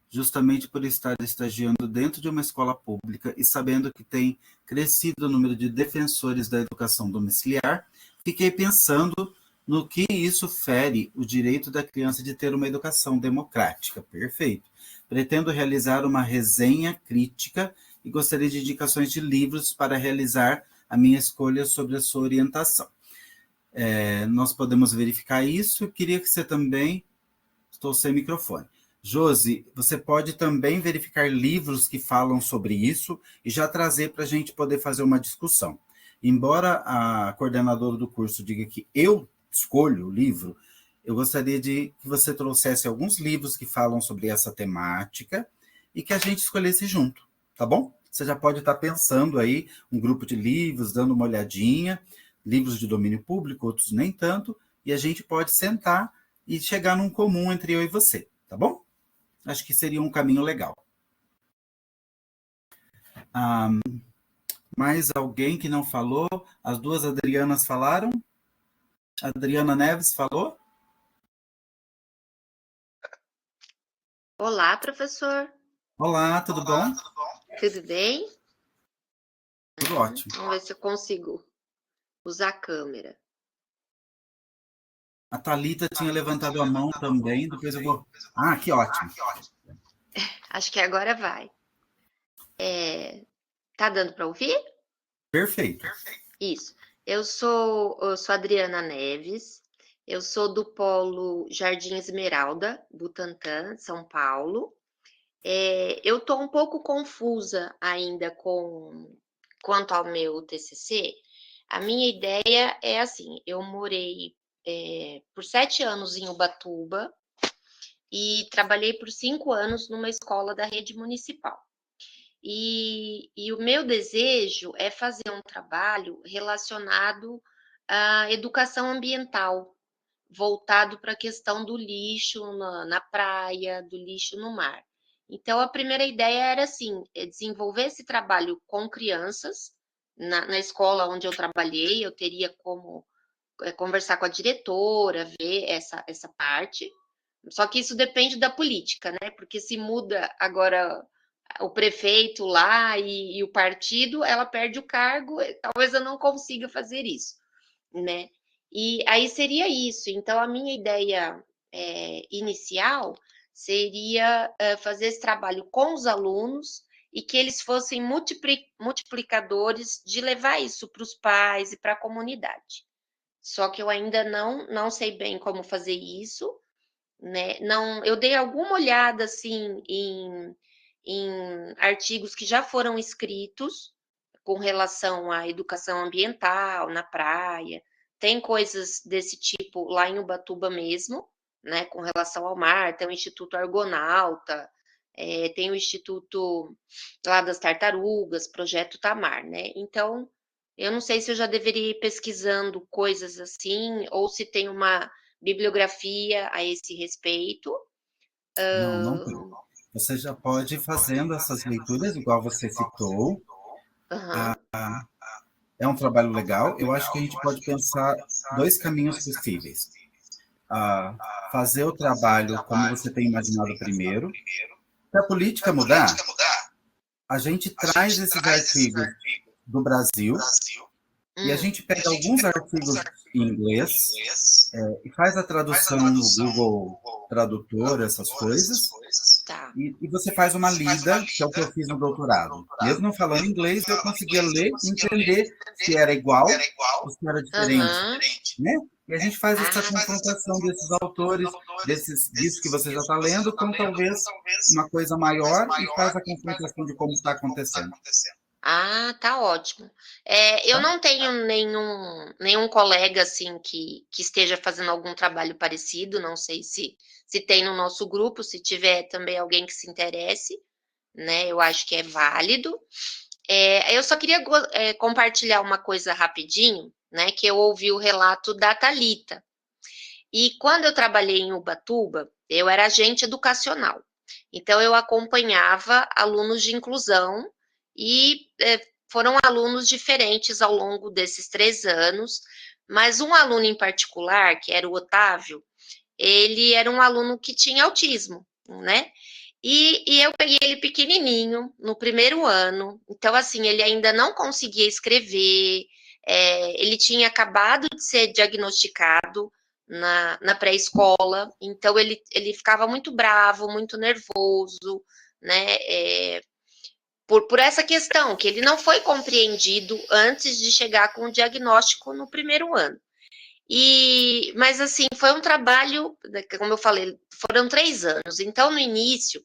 Justamente por estar estagiando dentro de uma escola pública e sabendo que tem crescido o número de defensores da educação domiciliar, fiquei pensando no que isso fere o direito da criança de ter uma educação democrática. Perfeito. Pretendo realizar uma resenha crítica e gostaria de indicações de livros para realizar a minha escolha sobre a sua orientação. Nós podemos verificar isso. Eu queria que você também... Estou sem microfone. Josi, você pode também verificar livros que falam sobre isso e já trazer para a gente poder fazer uma discussão. Embora a coordenadora do curso diga que eu escolho o livro, eu gostaria de que você trouxesse alguns livros que falam sobre essa temática e que a gente escolhesse junto, tá bom? Você já pode estar pensando aí um grupo de livros, dando uma olhadinha, livros de domínio público, outros nem tanto, e a gente pode sentar e chegar num comum entre eu e você, tá bom? Acho que seria um caminho legal. Mais alguém que não falou? As duas Adrianas falaram? A Adriana Neves falou? Olá, professor. Olá, tudo bom? Tudo bem? Tudo ótimo. Vamos ver se eu consigo usar a câmera. A Thalita tinha levantado a mão também, depois eu vou... que ótimo. Acho que agora vai. Tá dando para ouvir? Perfeito. Isso. Eu sou Adriana Neves, eu sou do Polo Jardim Esmeralda, Butantã, São Paulo. Eu estou um pouco confusa ainda quanto ao meu TCC. A minha ideia é assim, eu morei por 7 anos em Ubatuba e trabalhei por 5 anos numa escola da rede municipal. E o meu desejo é fazer um trabalho relacionado à educação ambiental, voltado para a questão do lixo na praia, do lixo no mar. Então, a primeira ideia era assim, desenvolver esse trabalho com crianças. Na escola onde eu trabalhei, eu teria como conversar com a diretora, ver essa parte. Só que isso depende da política, né? Porque se muda agora o prefeito lá e o partido, ela perde o cargo, talvez eu não consiga fazer isso, né? E aí seria isso. Então, a minha ideia inicial seria fazer esse trabalho com os alunos e que eles fossem multiplicadores de levar isso para os pais e para a comunidade. Só que eu ainda não sei bem como fazer isso, né? Eu dei alguma olhada assim em artigos que já foram escritos com relação à educação ambiental na praia. Tem coisas desse tipo lá em Ubatuba mesmo, né? Com relação ao mar, tem o Instituto Argonauta, tem o Instituto lá das Tartarugas, Projeto Tamar, né? Então, eu não sei se eu já deveria ir pesquisando coisas assim, ou se tem uma bibliografia a esse respeito. Não tem. Você já pode ir fazendo essas leituras, igual você citou. É um trabalho legal. Eu acho que a gente pode pensar 2 caminhos possíveis. Fazer o trabalho como você tem imaginado primeiro. Se a política mudar, a gente traz esses artigos do Brasil e a gente pega alguns artigos em inglês e faz a tradução no Google Tradutor, essas coisas, e você faz uma lida, que é o que eu fiz no doutorado. Mesmo não falando inglês, eu conseguia ler e entender se era igual ou se era diferente, né? E a gente faz essa confrontação desses autores, disso que você já está lendo, com talvez uma coisa maior e faz a confrontação de como está acontecendo. Tá ótimo. Eu não tenho nenhum colega assim que esteja fazendo algum trabalho parecido, não sei se tem no nosso grupo, se tiver também alguém que se interesse, né? Eu acho que é válido. Eu só queria compartilhar uma coisa rapidinho, né? Que eu ouvi o relato da Thalita. E quando eu trabalhei em Ubatuba, eu era agente educacional. Então, eu acompanhava alunos de inclusão e foram alunos diferentes ao longo desses 3 anos, mas um aluno em particular, que era o Otávio, ele era um aluno que tinha autismo, né? E eu peguei ele pequenininho, no primeiro ano, então, assim, ele ainda não conseguia escrever, Ele tinha acabado de ser diagnosticado na pré-escola, então ele ficava muito bravo, muito nervoso, né? Por essa questão, que ele não foi compreendido antes de chegar com o diagnóstico no primeiro ano. Mas, assim, foi um trabalho, como eu falei, foram 3 anos. Então, no início,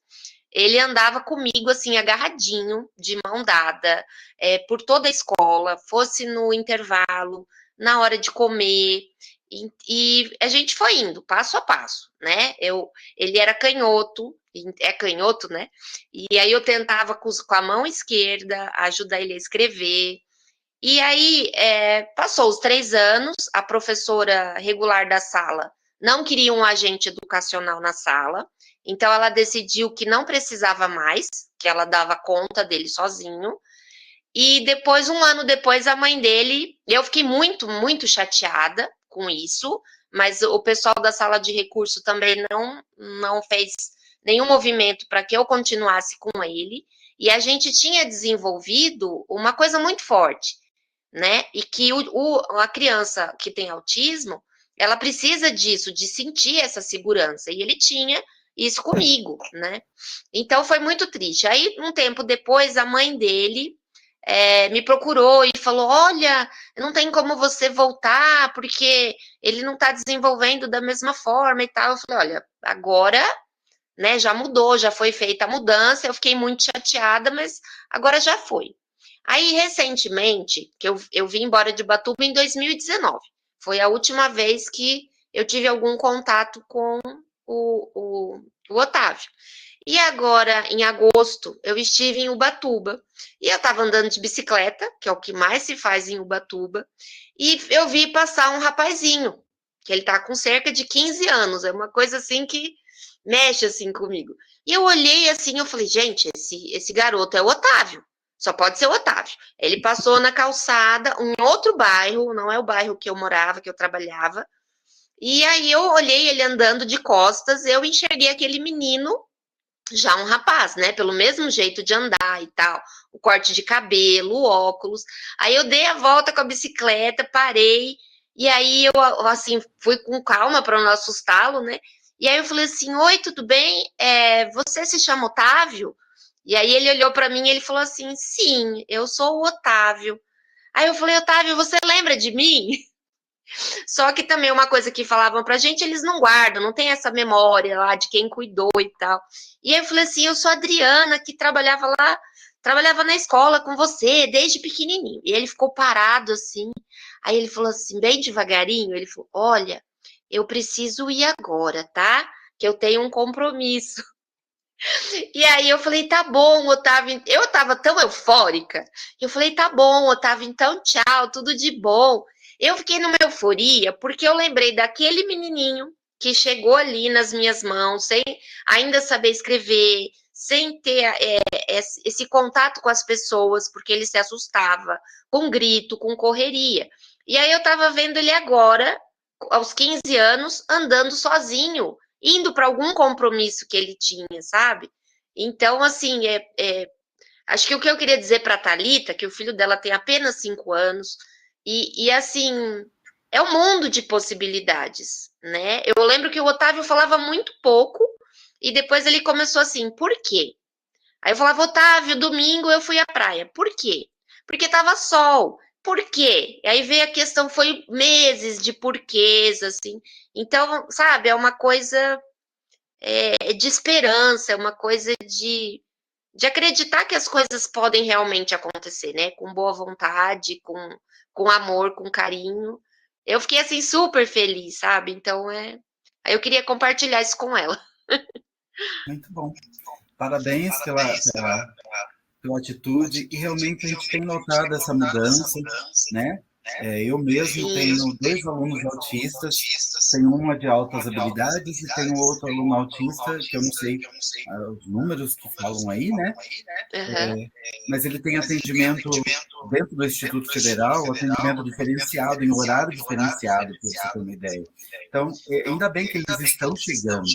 ele andava comigo, assim, agarradinho, de mão dada, por toda a escola, fosse no intervalo, na hora de comer, e a gente foi indo, passo a passo, né? Ele era canhoto, é canhoto, né? E aí eu tentava com a mão esquerda ajudar ele a escrever. E aí, passou os 3 anos, a professora regular da sala não queria um agente educacional na sala, então ela decidiu que não precisava mais, que ela dava conta dele sozinho. E depois, 1 ano depois, a mãe dele, eu fiquei muito, muito chateada com isso, mas o pessoal da sala de recurso também não fez nenhum movimento para que eu continuasse com ele, e a gente tinha desenvolvido uma coisa muito forte, né? E que a criança que tem autismo, ela precisa disso, de sentir essa segurança, e ele tinha isso comigo, né? Então foi muito triste. Aí, um tempo depois, a mãe dele me procurou e falou: olha, não tem como você voltar, porque ele não está desenvolvendo da mesma forma e tal. Eu falei: olha, agora, né, já mudou, já foi feita a mudança, eu fiquei muito chateada, mas agora já foi. Aí, recentemente, que eu vim embora de Ubatuba em 2019, foi a última vez que eu tive algum contato com o Otávio. E agora, em agosto, eu estive em Ubatuba, e eu estava andando de bicicleta, que é o que mais se faz em Ubatuba, e eu vi passar um rapazinho, que ele está com cerca de 15 anos, é uma coisa assim que mexe assim comigo. E eu olhei assim, eu falei: gente, esse garoto é o Otávio. Só pode ser o Otávio. Ele passou na calçada, um outro bairro, não é o bairro que eu morava, que eu trabalhava. E aí eu olhei ele andando de costas, eu enxerguei aquele menino, já um rapaz, né? Pelo mesmo jeito de andar e tal, o corte de cabelo, o óculos. Aí eu dei a volta com a bicicleta, parei, e aí eu, assim, fui com calma para não assustá-lo, né? E aí eu falei assim: oi, tudo bem? Você se chama Otávio? E aí ele olhou para mim e ele falou assim: sim, eu sou o Otávio. Aí eu falei: Otávio, você lembra de mim? Só que também uma coisa que falavam pra gente, eles não guardam, não tem essa memória lá de quem cuidou e tal. E aí eu falei assim: eu sou a Adriana, que trabalhava na escola com você, desde pequenininho. E ele ficou parado assim, aí ele falou assim, bem devagarinho, ele falou: olha, eu preciso ir agora, tá? Que eu tenho um compromisso. E aí eu falei: tá bom, Otávio. Eu tava tão eufórica. Eu falei: tá bom, Otávio, então tchau, tudo de bom. Eu fiquei numa euforia porque eu lembrei daquele menininho que chegou ali nas minhas mãos, sem ainda saber escrever, sem ter esse contato com as pessoas, porque ele se assustava, com grito, com correria. E aí eu tava vendo ele agora, aos 15 anos, andando sozinho, indo para algum compromisso que ele tinha, sabe? Então, assim, acho que o que eu queria dizer para a Thalita, que o filho dela tem apenas 5 anos, e assim, é um mundo de possibilidades, né? Eu lembro que o Otávio falava muito pouco, e depois ele começou assim: por quê? Aí eu falava: Otávio, domingo eu fui à praia. Por quê? Porque tava sol. Por quê? E aí veio a questão, foi meses de porquês, assim. Então, sabe, é uma coisa de esperança, é uma coisa de acreditar que as coisas podem realmente acontecer, né? Com boa vontade, com amor, com carinho. Eu fiquei, assim, super feliz, sabe? Então, aí eu queria compartilhar isso com ela. Muito bom. Parabéns pela atitude, e realmente a gente tem notado essa mudança, né? Eu mesmo tenho 2 alunos autistas, tenho uma de altas habilidades e tenho outro aluno autista, que eu não sei os números que falam aí, né? Mas ele tem atendimento dentro do Instituto Federal, atendimento diferenciado, em horário diferenciado, para você ter uma ideia. Então, ainda bem que eles estão chegando.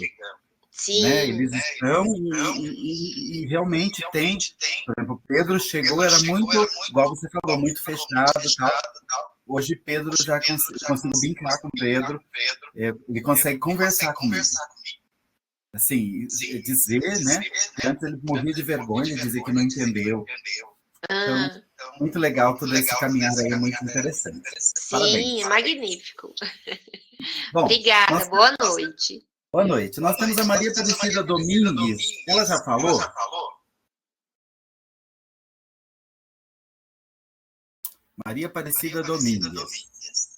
Sim. Né? Eles estão e realmente tem. Por exemplo, o Pedro chegou, era muito, igual você falou, muito fechado e tal. Hoje Pedro já consigo vincular com Pedro, ele consegue conversar comigo. Assim, dizer, né? Que antes ele morria de vergonha, dizer que não entendeu. Então, muito legal todo esse caminhar aí, é muito interessante. Parabéns. Sim, magnífico. Bom, Obrigada, boa noite. Boa noite. Nós temos a Maria Aparecida Domingues. Ela já falou? Maria Aparecida Domingues.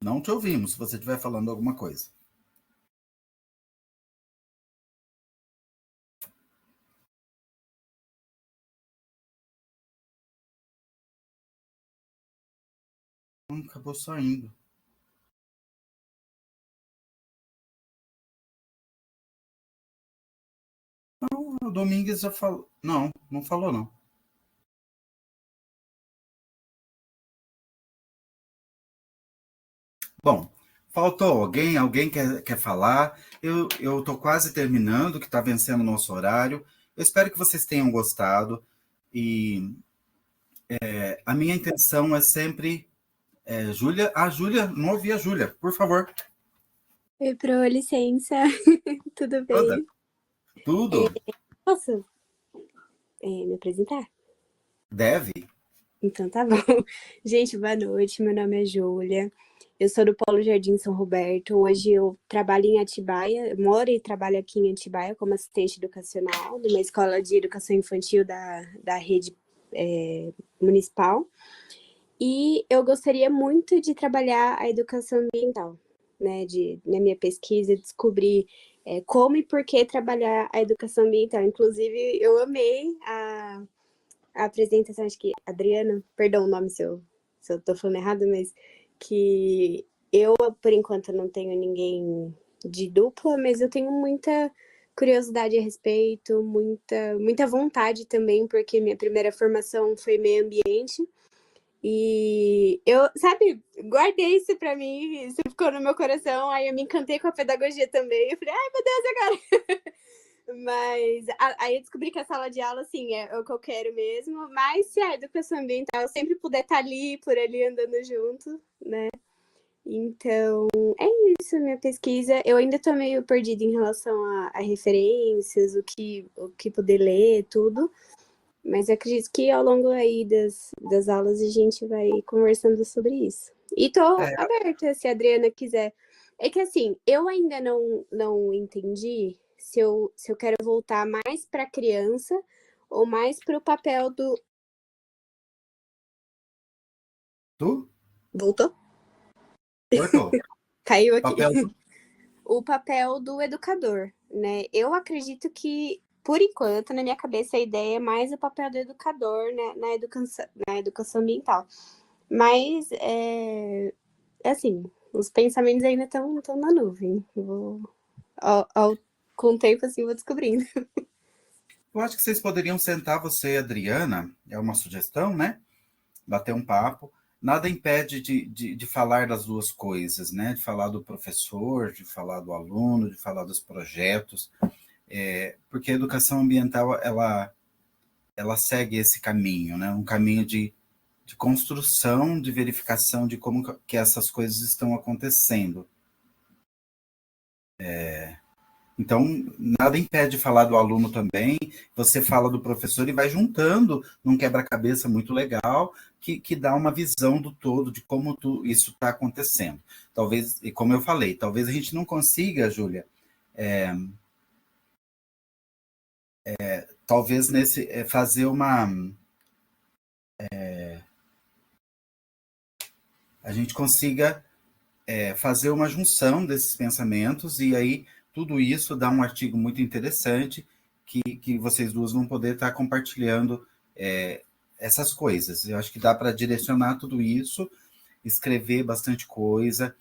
Não te ouvimos, se você estiver falando alguma coisa. Acabou saindo. Não, o Domingues já falou. Não, não falou, não. Bom, faltou alguém? Alguém quer falar? Eu estou quase terminando, que está vencendo o nosso horário. Eu espero que vocês tenham gostado. E a minha intenção é sempre... Júlia, não ouvi a Júlia, por favor. Oi, Pro, licença. Tudo bem? Toda. Tudo? Posso me apresentar? Deve. Então tá bom. Gente, boa noite. Meu nome é Júlia. Eu sou do Polo Jardim São Roberto. Hoje eu trabalho em Atibaia. Eu moro e trabalho aqui em Atibaia como assistente educacional de uma escola de educação infantil da rede municipal. E eu gostaria muito de trabalhar a educação ambiental, né? Na minha pesquisa, descobrir como e por que trabalhar a educação ambiental. Inclusive, eu amei a apresentação, acho que Adriana, perdão o nome se eu estou falando errado, mas que eu, por enquanto, não tenho ninguém de dupla, mas eu tenho muita curiosidade a respeito, muita vontade também, porque minha primeira formação foi meio ambiente. E eu, sabe, guardei isso pra mim, isso ficou no meu coração, aí eu me encantei com a pedagogia também, eu falei, ai meu Deus, agora! Mas aí eu descobri que a sala de aula, assim, é o que eu quero mesmo, mas se a educação ambiental sempre puder estar por ali, andando junto, né? Então, é isso, minha pesquisa. Eu ainda tô meio perdida em relação a referências, o que poder ler, tudo. Mas acredito que ao longo aí das aulas a gente vai conversando sobre isso. E tô aberta, se a Adriana quiser. É que assim, eu ainda não entendi se eu quero voltar mais para criança ou mais para o papel do... Tu? Voltou? Voltou. Caiu aqui. O papel do educador, né? Eu acredito que, por enquanto, na minha cabeça, a ideia é mais o papel do educador, né, na educação ambiental. Mas, assim, os pensamentos ainda estão na nuvem. Com o tempo, assim, vou descobrindo. Eu acho que vocês poderiam sentar, você e a Adriana, é uma sugestão, né? Bater um papo. Nada impede de falar das duas coisas, né? De falar do professor, de falar do aluno, de falar dos projetos. Porque a educação ambiental, ela segue esse caminho, né? Um caminho de construção, de verificação de como que essas coisas estão acontecendo. Então, nada impede de falar do aluno também, você fala do professor e vai juntando num quebra-cabeça muito legal, que dá uma visão do todo de como isso está acontecendo. Talvez, e como eu falei, talvez a gente não consiga, Júlia, talvez fazer a gente consiga fazer uma junção desses pensamentos e aí tudo isso dá um artigo muito interessante que vocês duas vão poder estar compartilhando essas coisas. Eu acho que dá para direcionar tudo isso, escrever bastante coisa,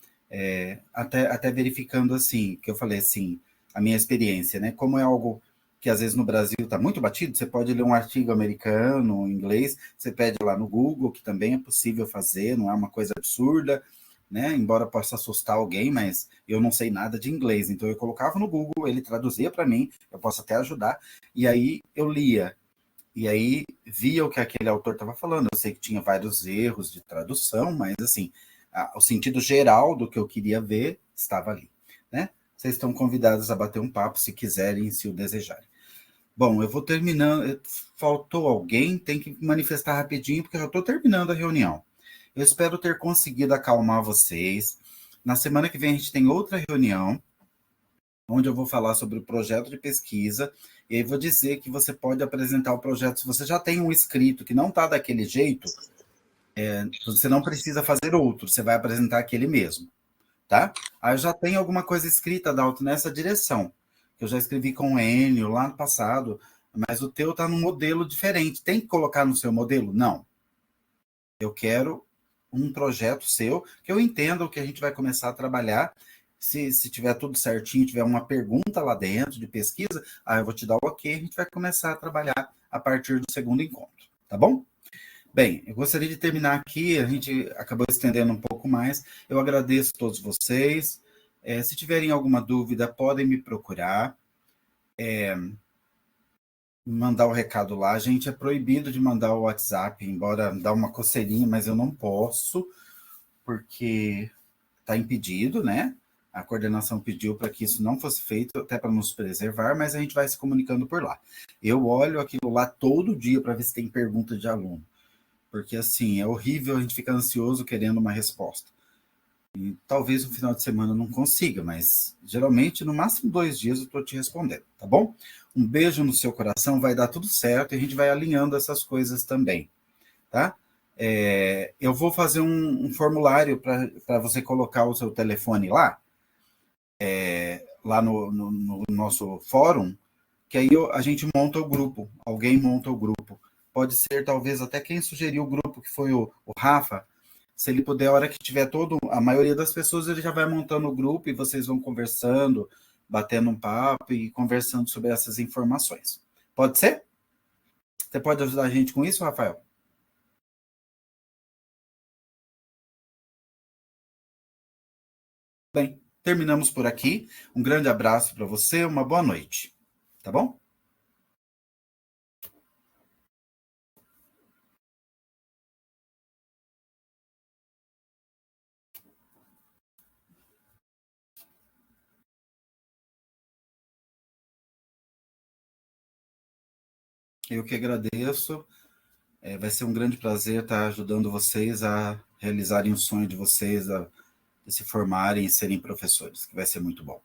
até verificando assim, que eu falei assim, a minha experiência, né? Como é algo que às vezes no Brasil está muito batido, você pode ler um artigo americano, inglês, você pede lá no Google, que também é possível fazer, não é uma coisa absurda, né? Embora possa assustar alguém, mas eu não sei nada de inglês, então eu colocava no Google, ele traduzia para mim, eu posso até ajudar, e aí eu lia. e aí via o que aquele autor estava falando. Eu sei que tinha vários erros de tradução, mas assim, o sentido geral do que eu queria ver estava ali, né? Vocês estão convidados a bater um papo se quiserem, se o desejarem. Bom, eu vou terminando. Faltou alguém? Tem que manifestar rapidinho, porque eu já estou terminando a reunião. Eu espero ter conseguido acalmar vocês. Na semana que vem a gente tem outra reunião, onde eu vou falar sobre o projeto de pesquisa, e aí vou dizer que você pode apresentar o projeto. Se você já tem um escrito que não está daquele jeito, você não precisa fazer outro, você vai apresentar aquele mesmo, tá? Aí eu já tenho alguma coisa escrita, Dalton, nessa direção, que eu já escrevi com o Enio lá no passado, mas o teu está num modelo diferente. Tem que colocar no seu modelo? Não. Eu quero um projeto seu, que eu entenda que a gente vai começar a trabalhar. Se tiver tudo certinho, tiver uma pergunta lá dentro de pesquisa, aí eu vou te dar o ok, a gente vai começar a trabalhar a partir do segundo encontro, tá bom? Bem, eu gostaria de terminar aqui, a gente acabou estendendo um pouco mais. Eu agradeço a todos vocês. Se tiverem alguma dúvida, podem me procurar. Mandar o recado lá. Gente, é proibido de mandar o WhatsApp, embora dá uma coceirinha, mas eu não posso, porque está impedido, né? A coordenação pediu para que isso não fosse feito, até para nos preservar, mas a gente vai se comunicando por lá. Eu olho aquilo lá todo dia para ver se tem pergunta de aluno, porque assim, é horrível a gente ficar ansioso querendo uma resposta. E talvez no final de semana eu não consiga, mas geralmente no máximo 2 dias eu estou te respondendo, tá bom? Um beijo no seu coração, vai dar tudo certo e a gente vai alinhando essas coisas também, tá? Eu vou fazer um formulário para você colocar o seu telefone lá, lá no nosso fórum, que aí a gente monta o grupo, alguém monta o grupo. Pode ser, talvez, até quem sugeriu o grupo, que foi o Rafa. Se ele puder, a hora que tiver a maioria das pessoas, ele já vai montando o grupo e vocês vão conversando, batendo um papo e conversando sobre essas informações. Pode ser? Você pode ajudar a gente com isso, Rafael? Bem, terminamos por aqui. Um grande abraço para você, uma boa noite. Tá bom? Eu que agradeço. Vai ser um grande prazer estar ajudando vocês a realizarem o sonho de vocês, a se formarem e serem professores, que vai ser muito bom.